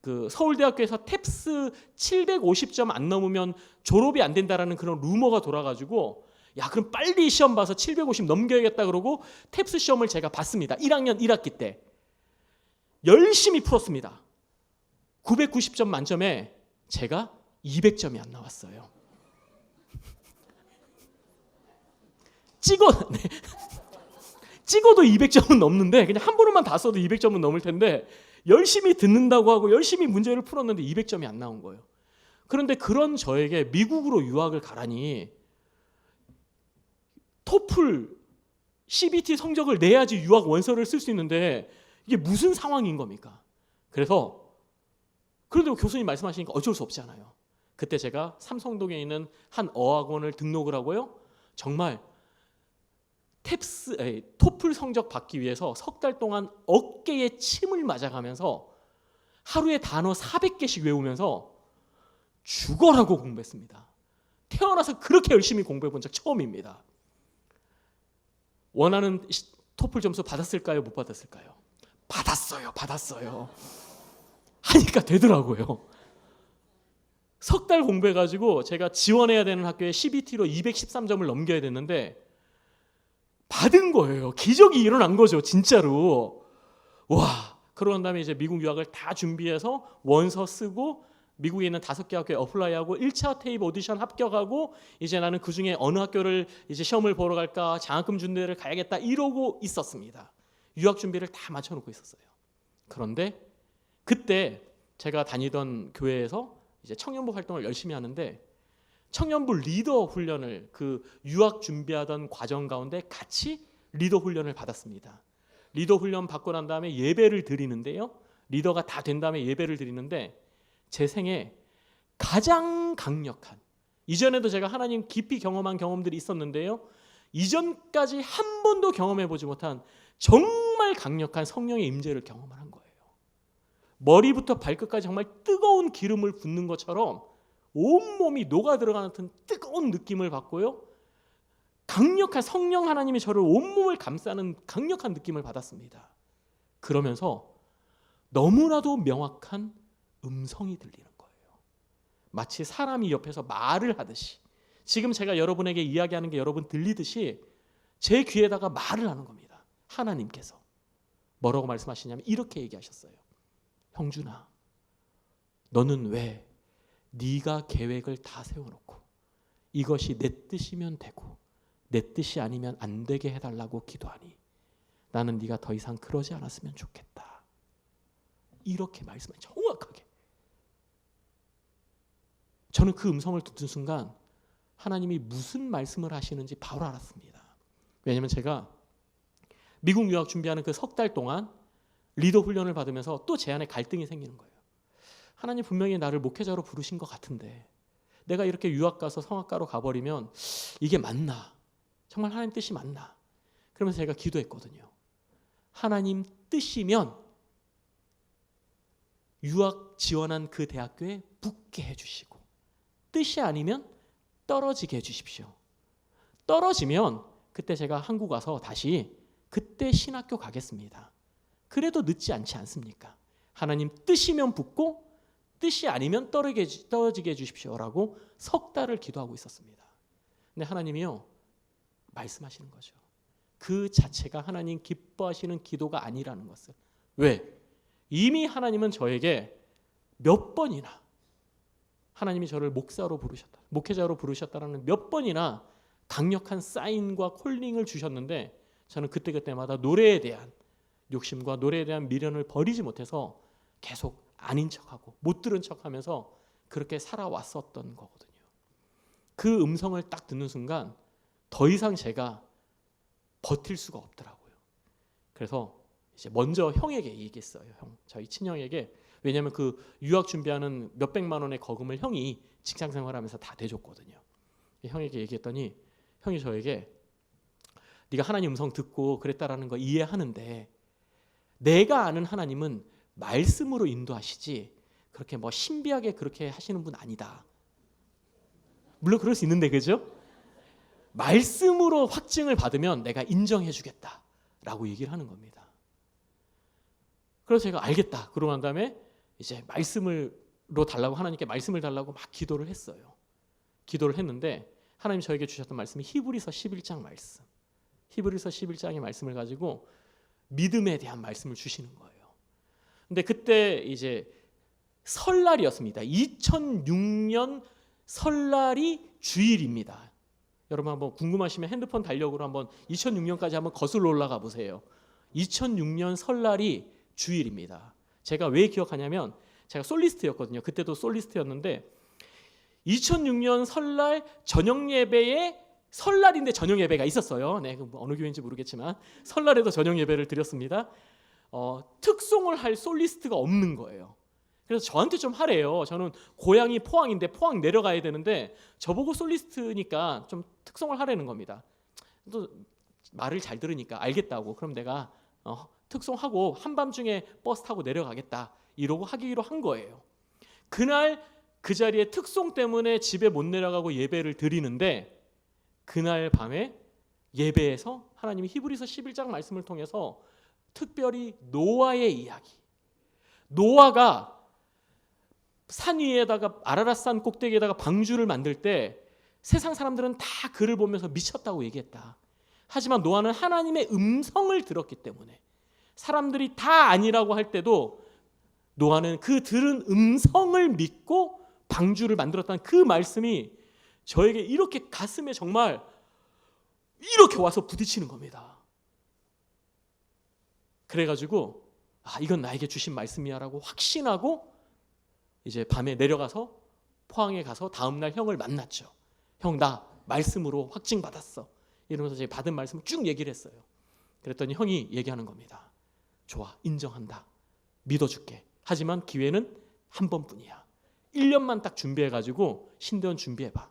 그 서울대학교에서 탭스 750점 안 넘으면 졸업이 안 된다라는 그런 루머가 돌아가지고 야 그럼 빨리 시험 봐서 750 넘겨야겠다 그러고 탭스 시험을 제가 봤습니다. 1학년 1학기 때 열심히 풀었습니다. 990점 만점에 제가 200점이 안 나왔어요. 찍어도 200점은 넘는데 그냥 한 번만 다 써도 200점은 넘을 텐데 열심히 듣는다고 하고 열심히 문제를 풀었는데 200점이 안 나온 거예요. 그런데 그런 저에게 미국으로 유학을 가라니 토플, CBT 성적을 내야지 유학 원서를 쓸 수 있는데 이게 무슨 상황인 겁니까? 그래서 그런데 교수님 말씀하시니까 어쩔 수 없잖아요. 그때 제가 삼성동에 있는 한 어학원을 등록을 하고요. 정말 토플 성적 받기 위해서 석 달 동안 어깨에 침을 맞아가면서 하루에 단어 400개씩 외우면서 죽어라고 공부했습니다. 태어나서 그렇게 열심히 공부해 본 적 처음입니다. 원하는 토플 점수 받았을까요? 못 받았을까요? 받았어요. 하니까 되더라고요. 석 달 공부해가지고 제가 지원해야 되는 학교에 CBT로 213점을 넘겨야 됐는데 받은 거예요. 기적이 일어난 거죠, 진짜로. 와, 그런 다음에 이제 미국 유학을 다 준비해서 원서 쓰고 미국에 있는 5개 학교에 어플라이하고 1차 테이프 오디션 합격하고 이제 나는 그 중에 어느 학교를 이제 시험을 보러 갈까 장학금 준 데를 가야겠다 이러고 있었습니다. 유학 준비를 다 맞춰놓고 있었어요. 그런데 그때 제가 다니던 교회에서 이제 청년부 활동을 열심히 하는데 청년부 리더 훈련을 그 유학 준비하던 과정 가운데 같이 리더 훈련을 받았습니다. 리더 훈련 받고 난 다음에 예배를 드리는데요. 리더가 다 된 다음에 예배를 드리는데 제 생에 가장 강력한, 이전에도 제가 하나님 깊이 경험한 경험들이 있었는데요. 이전까지 한 번도 경험해 보지 못한 정말 강력한 성령의 임재를 경험을 한 거예요. 머리부터 발끝까지 정말 뜨거운 기름을 붓는 것처럼 온몸이 녹아들어가는 듯한 뜨거운 느낌을 받고요. 강력한 성령 하나님이 저를 온몸을 감싸는 강력한 느낌을 받았습니다. 그러면서 너무나도 명확한 음성이 들리는 거예요. 마치 사람이 옆에서 말을 하듯이, 지금 제가 여러분에게 이야기하는 게 여러분 들리듯이 제 귀에다가 말을 하는 겁니다. 하나님께서 뭐라고 말씀하시냐면 이렇게 얘기하셨어요. 형준아, 너는 왜 네가 계획을 다 세워놓고 이것이 내 뜻이면 되고 내 뜻이 아니면 안 되게 해달라고 기도하니 나는 네가 더 이상 그러지 않았으면 좋겠다. 이렇게 말씀해 정확하게. 저는 그 음성을 듣는 순간 하나님이 무슨 말씀을 하시는지 바로 알았습니다. 왜냐하면 제가 미국 유학 준비하는 그 석 달 동안 리더 훈련을 받으면서 또 제 안에 갈등이 생기는 거예요. 하나님 분명히 나를 목회자로 부르신 것 같은데 내가 이렇게 유학 가서 성악가로 가버리면 이게 맞나? 정말 하나님 뜻이 맞나? 그러면서 제가 기도했거든요. 하나님 뜻이면 유학 지원한 그 대학교에 붙게 해주시고 뜻이 아니면 떨어지게 해주십시오. 떨어지면 그때 제가 한국 와서 다시 그때 신학교 가겠습니다. 그래도 늦지 않지 않습니까? 하나님 뜻이면 붙고 뜻이 아니면 떨어지게 해주십시오라고 석 달을 기도하고 있었습니다. 근데 하나님이요 말씀하시는 거죠. 그 자체가 하나님 기뻐하시는 기도가 아니라는 것을. 왜? 이미 하나님은 저에게 몇 번이나 하나님이 저를 목사로 부르셨다, 목회자로 부르셨다라는 몇 번이나 강력한 사인과 콜링을 주셨는데 저는 그때마다 노래에 대한 욕심과 노래에 대한 미련을 버리지 못해서 계속 아닌 척하고 못 들은 척하면서 그렇게 살아왔었던 거거든요. 그 음성을 딱 듣는 순간 더 이상 제가 버틸 수가 없더라고요. 그래서 이제 먼저 형에게 얘기했어요. 저희 친형에게. 왜냐하면 그 유학 준비하는 몇백만 원의 거금을 형이 직장 생활하면서 다 대줬거든요. 형에게 얘기했더니 형이 저에게 네가 하나님 음성 듣고 그랬다라는 거 이해하는데 내가 아는 하나님은 말씀으로 인도하시지 그렇게 뭐 신비하게 그렇게 하시는 분 아니다. 물론 그럴 수 있는데 그죠? 말씀으로 확증을 받으면 내가 인정해 주겠다라고 얘기를 하는 겁니다. 그래서 제가 알겠다. 그러고 난 다음에 이제 말씀으로 달라고 하나님께 말씀을 달라고 막 기도를 했어요. 기도를 했는데 하나님 저에게 주셨던 말씀이 히브리서 11장 말씀. 히브리서 11장의 말씀을 가지고 믿음에 대한 말씀을 주시는 거예요. 근데 그때 이제 설날이었습니다. 2006년 설날이 주일입니다. 여러분 한번 궁금하시면 핸드폰 달력으로 한번 2006년까지 한번 거슬러 올라가 보세요. 2006년 설날이 주일입니다. 제가 왜 기억하냐면 제가 솔리스트였거든요. 그때도 솔리스트였는데 2006년 설날 저녁 예배에 설날인데 저녁 예배가 있었어요. 네, 어느 교회인지 모르겠지만 설날에도 저녁 예배를 드렸습니다. 특송을 할 솔리스트가 없는 거예요. 그래서 저한테 좀 하래요. 저는 고향이 포항인데 포항 내려가야 되는데 저보고 솔리스트니까 좀 특송을 하라는 겁니다. 또 말을 잘 들으니까 알겠다고. 그럼 내가 특송하고 한밤중에 버스 타고 내려가겠다. 이러고 하기로 한 거예요. 그날 그 자리에 특송 때문에 집에 못 내려가고 예배를 드리는데 그날 밤에 예배에서 하나님이 히브리서 11장 말씀을 통해서 특별히 노아의 이야기. 노아가 산 위에다가 아라랏산 꼭대기에다가 방주를 만들 때 세상 사람들은 다 그를 보면서 미쳤다고 얘기했다. 하지만 노아는 하나님의 음성을 들었기 때문에 사람들이 다 아니라고 할 때도 노아는 그 들은 음성을 믿고 방주를 만들었다는 그 말씀이 저에게 이렇게 가슴에 정말 이렇게 와서 부딪히는 겁니다. 그래가지고 이건 나에게 주신 말씀이야라고 확신하고 이제 밤에 내려가서 포항에 가서 다음날 형을 만났죠. 형 나 말씀으로 확증 받았어. 이러면서 제가 받은 말씀을 쭉 얘기를 했어요. 그랬더니 형이 얘기하는 겁니다. 좋아, 인정한다. 믿어줄게. 하지만 기회는 한 번뿐이야. 1년만 딱 준비해가지고 신대원 준비해봐.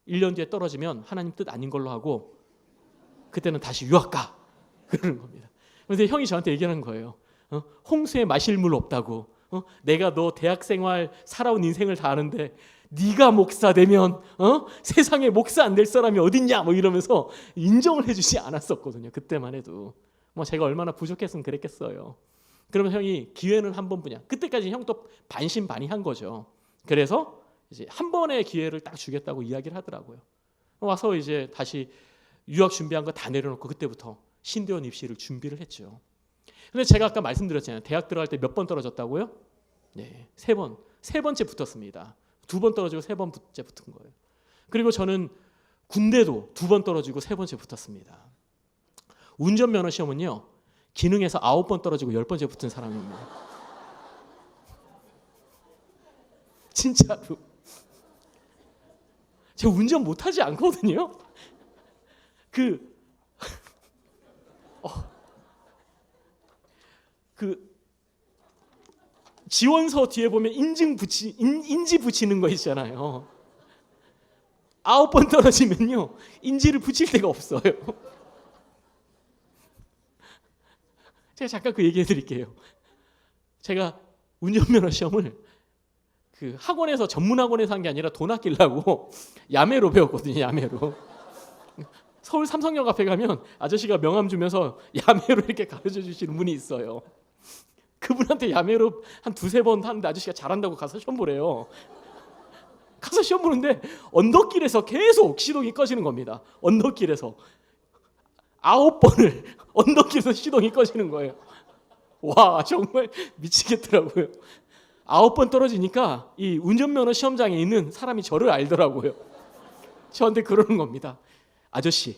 1년 뒤에 떨어지면 하나님 뜻 아닌 걸로 하고 그때는 다시 유학 가. 그러는 겁니다. 그래서 형이 저한테 얘기하는 거예요. 홍수에 마실 물 없다고. 내가 너 대학생활 살아온 인생을 다 아는데 네가 목사 되면 세상에 목사 안 될 사람이 어딨냐 뭐 이러면서 인정을 해주지 않았었거든요. 그때만 해도 뭐 제가 얼마나 부족했으면 그랬겠어요. 그러면 형이 기회는 한 번뿐이야. 그때까지 형도 반신반의한 거죠. 그래서 이제 한 번의 기회를 딱 주겠다고 이야기를 하더라고요. 와서 이제 다시 유학 준비한 거 다 내려놓고 그때부터 신대원 입시를 준비를 했죠. 근데 제가 아까 말씀드렸잖아요. 대학 들어갈 때 몇 번 떨어졌다고요? 네, 3번. 3번째 붙었습니다. 2번 떨어지고 3번째 붙은 거예요. 그리고 저는 군대도 2번 떨어지고 3번째 붙었습니다. 운전면허 시험은요. 기능에서 9번 떨어지고 10번째 붙은 사람입니다. 진짜로. 제가 운전 못하지 않거든요. 지원서 뒤에 보면 인지 붙이는 거 있잖아요. 9번 떨어지면요 인지를 붙일 데가 없어요. 제가 잠깐 그 얘기해 드릴게요. 제가 운전면허 시험을 그 학원에서 전문 학원에서 한 게 아니라 돈 아끼려고 야매로 배웠거든요. 야매로. 서울 삼성역 앞에 가면 아저씨가 명함 주면서 야매로 이렇게 가르쳐 주시는 분이 있어요. 그분한테 야매로 한 2-3번 하는데 아저씨가 잘한다고 가서 시험 보래요. 가서 시험 보는데 언덕길에서 계속 시동이 꺼지는 겁니다. 언덕길에서 9번을 언덕길에서 시동이 꺼지는 거예요. 와 정말 미치겠더라고요. 9번 떨어지니까 이 운전면허 시험장에 있는 사람이 저를 알더라고요. 저한테 그러는 겁니다. 아저씨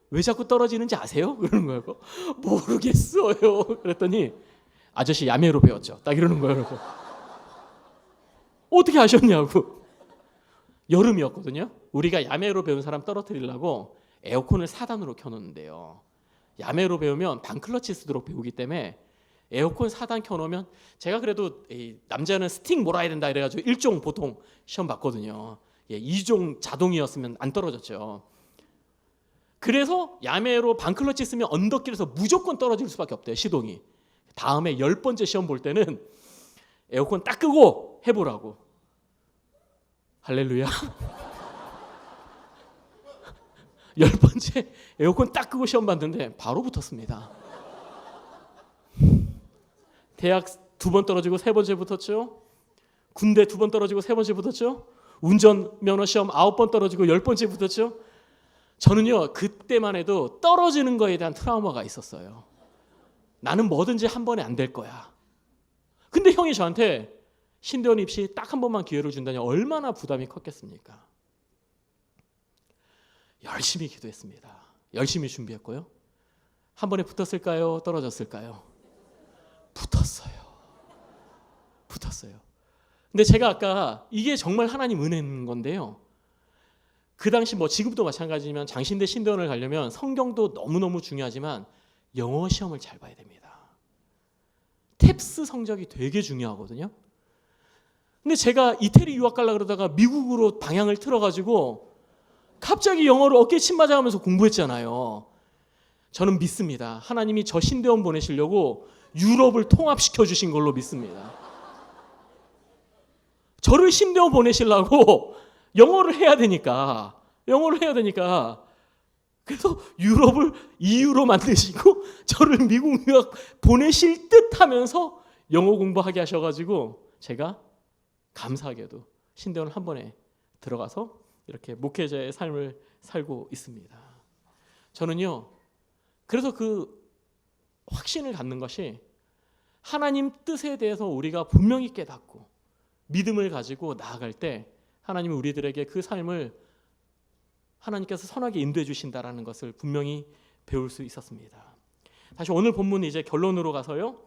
왜 자꾸 떨어지는지 아세요? 그러는 거예요. 모르겠어요. 그랬더니 아저씨 야매로 배웠죠. 딱 이러는 거예요. 어떻게 아셨냐고. 여름이었거든요. 우리가 야매로 배운 사람 떨어뜨리려고 에어컨을 4단으로 켜놓는데요. 야매로 배우면 반클러치 쓰도록 배우기 때문에 에어컨 4단 켜놓으면 제가 그래도 남자는 스틱 몰아야 된다 이래가지고 1종 보통 시험 봤거든요. 2종 자동이었으면 안 떨어졌죠. 그래서 야매로 반클러치 쓰면 언덕길에서 무조건 떨어질 수밖에 없대요. 시동이. 다음에 10번째 시험 볼 때는 에어컨 딱 끄고 해보라고. 할렐루야. 10번째 에어컨 딱 끄고 시험 봤는데 바로 붙었습니다. 대학 2번 떨어지고 3번째 붙었죠. 군대 2번 떨어지고 3번째 붙었죠. 운전면허 시험 9번 떨어지고 10번째 붙었죠. 저는요, 그때만 해도 떨어지는 거에 대한 트라우마가 있었어요. 나는 뭐든지 한 번에 안 될 거야. 근데 형이 저한테 신대원 입시 딱 한 번만 기회를 준다니 얼마나 부담이 컸겠습니까? 열심히 기도했습니다. 열심히 준비했고요. 한 번에 붙었을까요? 떨어졌을까요? 붙었어요. 근데 제가 아까 이게 정말 하나님 은혜인 건데요. 그 당시 뭐 지금도 마찬가지지만 장신대 신대원을 가려면 성경도 너무너무 중요하지만 영어 시험을 잘 봐야 됩니다. 탭스 성적이 되게 중요하거든요. 근데 제가 이태리 유학 가려고 그러다가 미국으로 방향을 틀어가지고 갑자기 영어를 어깨에 침 맞아가면서 공부했잖아요. 저는 믿습니다. 하나님이 저 신대원 보내시려고 유럽을 통합시켜 주신 걸로 믿습니다. 저를 신대원 보내시려고 영어를 해야 되니까 그래서 유럽을 EU로 만드시고 저를 미국 유학 보내실 듯 하면서 영어 공부하게 하셔가지고 제가 감사하게도 신대원 한 번에 들어가서 이렇게 목회자의 삶을 살고 있습니다. 저는요, 그래서 그 확신을 갖는 것이 하나님 뜻에 대해서 우리가 분명히 깨닫고 믿음을 가지고 나아갈 때 하나님이 우리들에게 그 삶을 하나님께서 선하게 인도해 주신다라는 것을 분명히 배울 수 있었습니다. 다시 오늘 본문 이제 결론으로 가서요.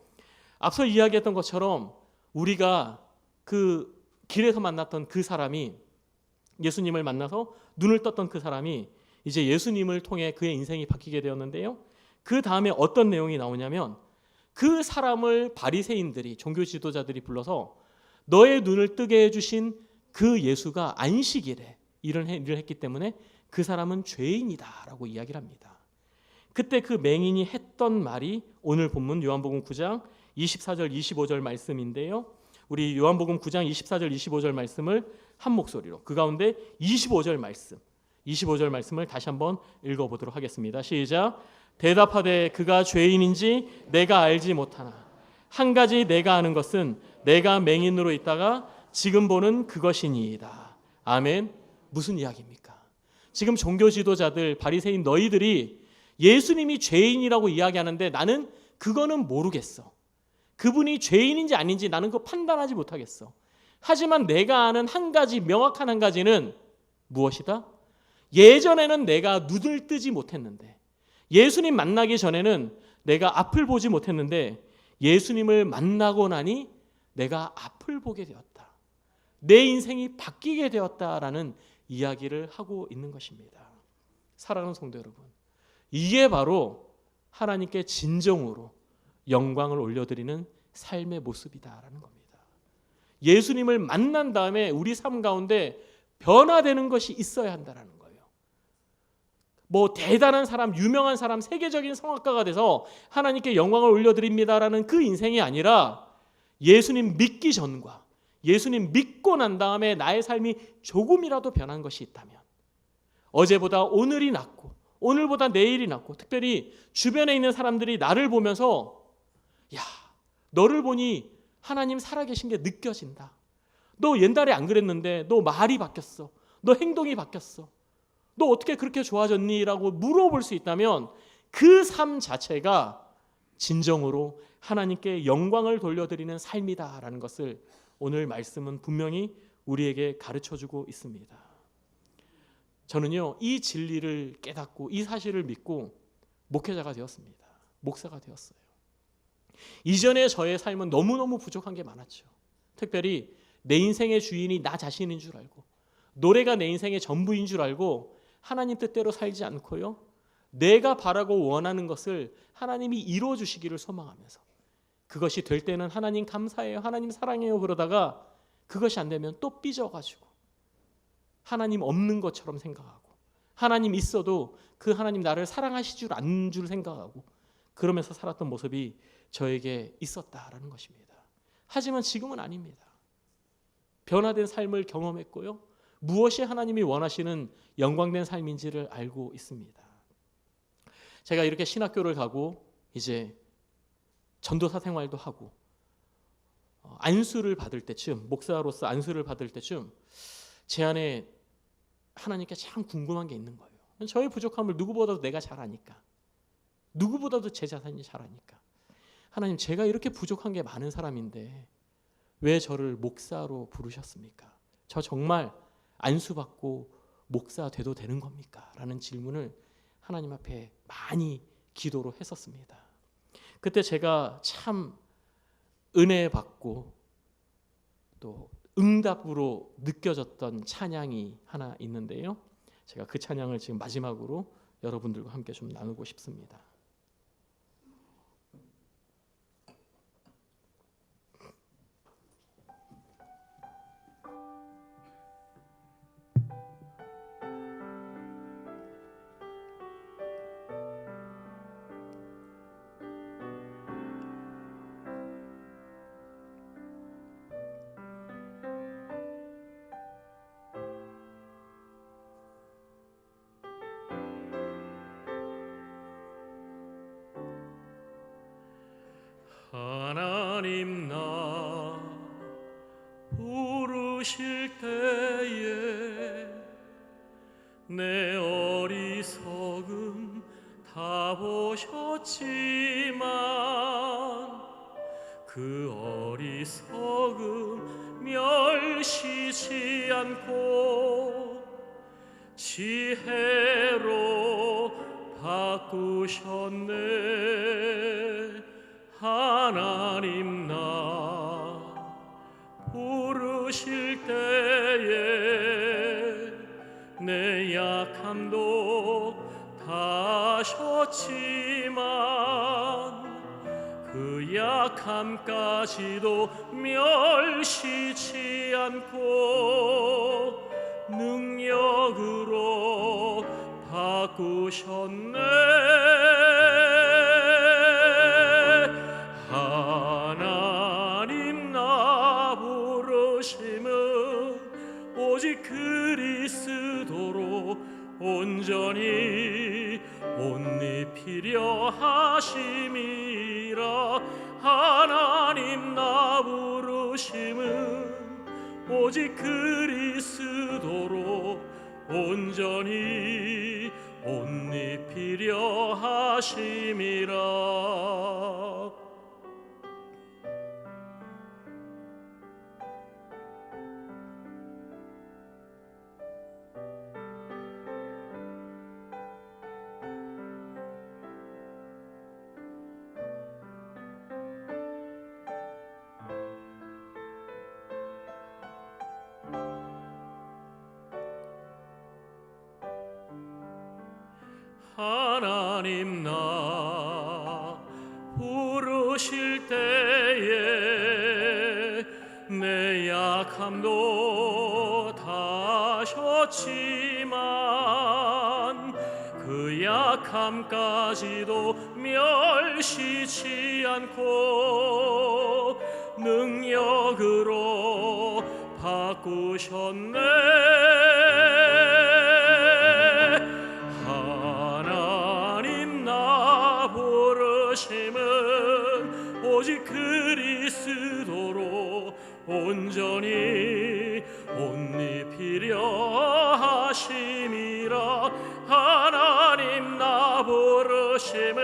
앞서 이야기했던 것처럼 우리가 그 길에서 만났던 그 사람이 예수님을 만나서 눈을 떴던 그 사람이 이제 예수님을 통해 그의 인생이 바뀌게 되었는데요. 그 다음에 어떤 내용이 나오냐면 그 사람을 바리새인들이 종교 지도자들이 불러서 너의 눈을 뜨게 해주신 그 예수가 안식일에 일을 했기 때문에 그 사람은 죄인이다라고 이야기를 합니다. 그때 그 맹인이 했던 말이 오늘 본문 요한복음 9장 24절 25절 말씀인데요. 우리 요한복음 9장 24절 25절 말씀을 한 목소리로 그 가운데 25절 말씀을 다시 한번 읽어보도록 하겠습니다. 시작. 대답하되 그가 죄인인지 내가 알지 못하나 한 가지 내가 아는 것은 내가 맹인으로 있다가 지금 보는 그것이니이다. 아멘. 무슨 이야기입니까? 지금 종교 지도자들 바리새인 너희들이 예수님이 죄인이라고 이야기하는데 나는 그거는 모르겠어. 그분이 죄인인지 아닌지 나는 그거 판단하지 못하겠어. 하지만 내가 아는 한 가지, 명확한 한 가지는 무엇이다? 예전에는 내가 눈을 뜨지 못했는데 예수님 만나기 전에는 내가 앞을 보지 못했는데 예수님을 만나고 나니 내가 앞을 보게 되었다. 내 인생이 바뀌게 되었다라는 이야기를 하고 있는 것입니다. 사랑하는 성도 여러분, 이게 바로 하나님께 진정으로 영광을 올려드리는 삶의 모습이다라는 겁니다. 예수님을 만난 다음에 우리 삶 가운데 변화되는 것이 있어야 한다라는 거예요. 뭐 대단한 사람, 유명한 사람, 세계적인 성악가가 돼서 하나님께 영광을 올려드립니다라는 그 인생이 아니라 예수님 믿기 전과 예수님 믿고 난 다음에 나의 삶이 조금이라도 변한 것이 있다면 어제보다 오늘이 낫고 오늘보다 내일이 낫고 특별히 주변에 있는 사람들이 나를 보면서 야, 너를 보니 하나님 살아계신 게 느껴진다. 너 옛날에 안 그랬는데 너 말이 바뀌었어. 너 행동이 바뀌었어. 너 어떻게 그렇게 좋아졌니? 라고 물어볼 수 있다면 그 삶 자체가 진정으로 하나님께 영광을 돌려드리는 삶이다라는 것을 오늘 말씀은 분명히 우리에게 가르쳐주고 있습니다. 저는요, 이 진리를 깨닫고 이 사실을 믿고 목회자가 되었습니다. 목사가 되었어요. 이전에 저의 삶은 너무너무 부족한 게 많았죠. 특별히 내 인생의 주인이 나 자신인 줄 알고 노래가 내 인생의 전부인 줄 알고 하나님 뜻대로 살지 않고요. 내가 바라고 원하는 것을 하나님이 이루어 주시기를 소망하면서 그것이 될 때는 하나님 감사해요. 하나님 사랑해요. 그러다가 그것이 안 되면 또 삐져가지고 하나님 없는 것처럼 생각하고 하나님 있어도 그 하나님 나를 사랑하실 줄 안 줄 생각하고 그러면서 살았던 모습이 저에게 있었다라는 것입니다. 하지만 지금은 아닙니다. 변화된 삶을 경험했고요. 무엇이 하나님이 원하시는 영광된 삶인지를 알고 있습니다. 제가 이렇게 신학교를 가고 이제 전도사 생활도 하고 안수를 받을 때쯤, 목사로서 안수를 받을 때쯤 제 안에 하나님께 참 궁금한 게 있는 거예요. 저의 부족함을 누구보다도 내가 잘 아니까, 누구보다도 제 자신이 잘 아니까, 하나님, 제가 이렇게 부족한 게 많은 사람인데 왜 저를 목사로 부르셨습니까? 저 정말 안수받고 목사 돼도 되는 겁니까? 라는 질문을 하나님 앞에 많이 기도로 했었습니다. 그때 제가 참 은혜 받고 또 응답으로 느껴졌던 찬양이 하나 있는데요. 제가 그 찬양을 지금 마지막으로 여러분들과 함께 좀 나누고 싶습니다. 하나님 나 부르실 때에 내 어리석음 다 보셨지만 그 어리석음 멸시치 않고 지혜로 바꾸셨네. 하나님 나 부르실 때에 내 약함도 다 아셨지만 그 약함까지도 멸시치 않고 능력으로 바꾸셨네. 하나님 나 부르심은 오직 그리스도로 온전히 옷 입히려 하심이라. 하나님 나 부르심은 오직 그리스도로 온전히 옷 입히려 하심이라. 하나님 나 부르실 때에 내 약함도 다 아셨지만 그 약함까지도 멸시치 않고 능력으로 바꾸셨네. 오직 그리스도로 온전히 옷 입히려 하심이라. 하나님 나 부르심에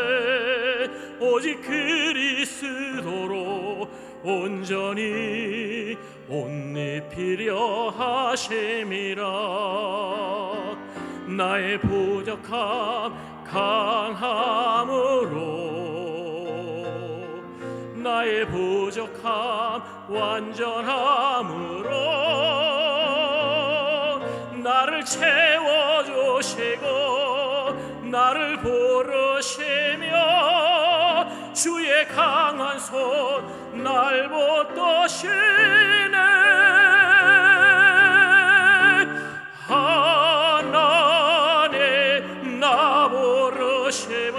오직 그리스도로 온전히 옷 입히려 하심이라. 나의 부족함 강함으로 나의 부족함 완전함으로 나를 채워주시고 나를 부르시며 주의 강한 손 날 붙드시네. 하나님 나 부르심은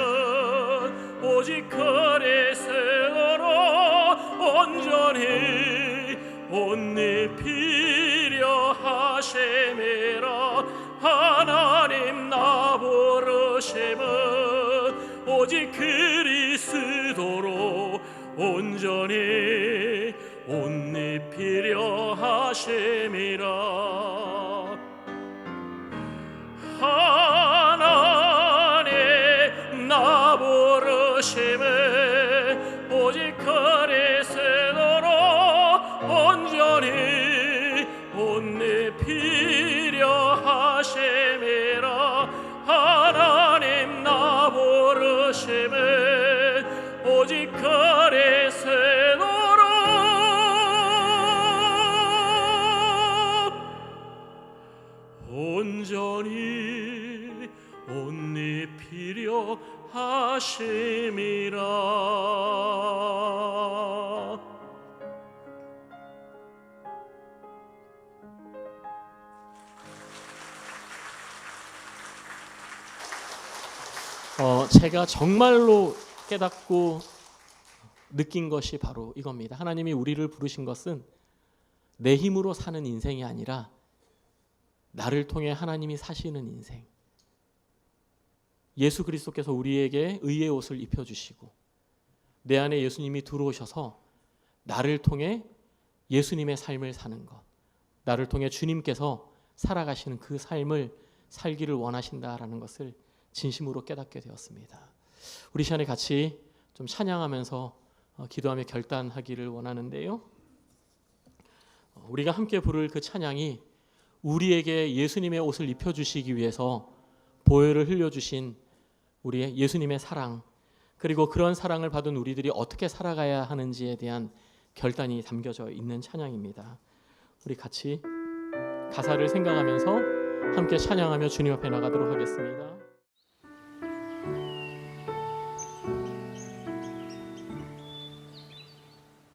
오직 그리스도로 온전히 옷 입히려 하심이라. 하나님 나 부르심은 오직 그리스도로 온전히 옷 입히려 하심이라. 하나님 나 부르심은 오직 그리스도로 온전히 옷 입히려 하심이라. 하나님 나 부르심은 오직 그리스도로 온전히 옷 입히려 하심이라. 제가 정말로 깨닫고 느낀 것이 바로 이겁니다. 하나님이 우리를 부르신 것은 내 힘으로 사는 인생이 아니라 나를 통해 하나님이 사시는 인생. 예수 그리스도께서 우리에게 의의 옷을 입혀주시고 내 안에 예수님이 들어오셔서 나를 통해 예수님의 삶을 사는 것, 나를 통해 주님께서 살아가시는 그 삶을 살기를 원하신다라는 것을 진심으로 깨닫게 되었습니다. 우리 시간에 같이 좀 찬양하면서 기도하며 결단하기를 원하는데요. 우리가 함께 부를 그 찬양이 우리에게 예수님의 옷을 입혀주시기 위해서 보혈을 흘려주신 우리의 예수님의 사랑, 그리고 그런 사랑을 받은 우리들이 어떻게 살아가야 하는지에 대한 결단이 담겨져 있는 찬양입니다. 우리 같이 가사를 생각하면서 함께 찬양하며 주님 앞에 나가도록 하겠습니다.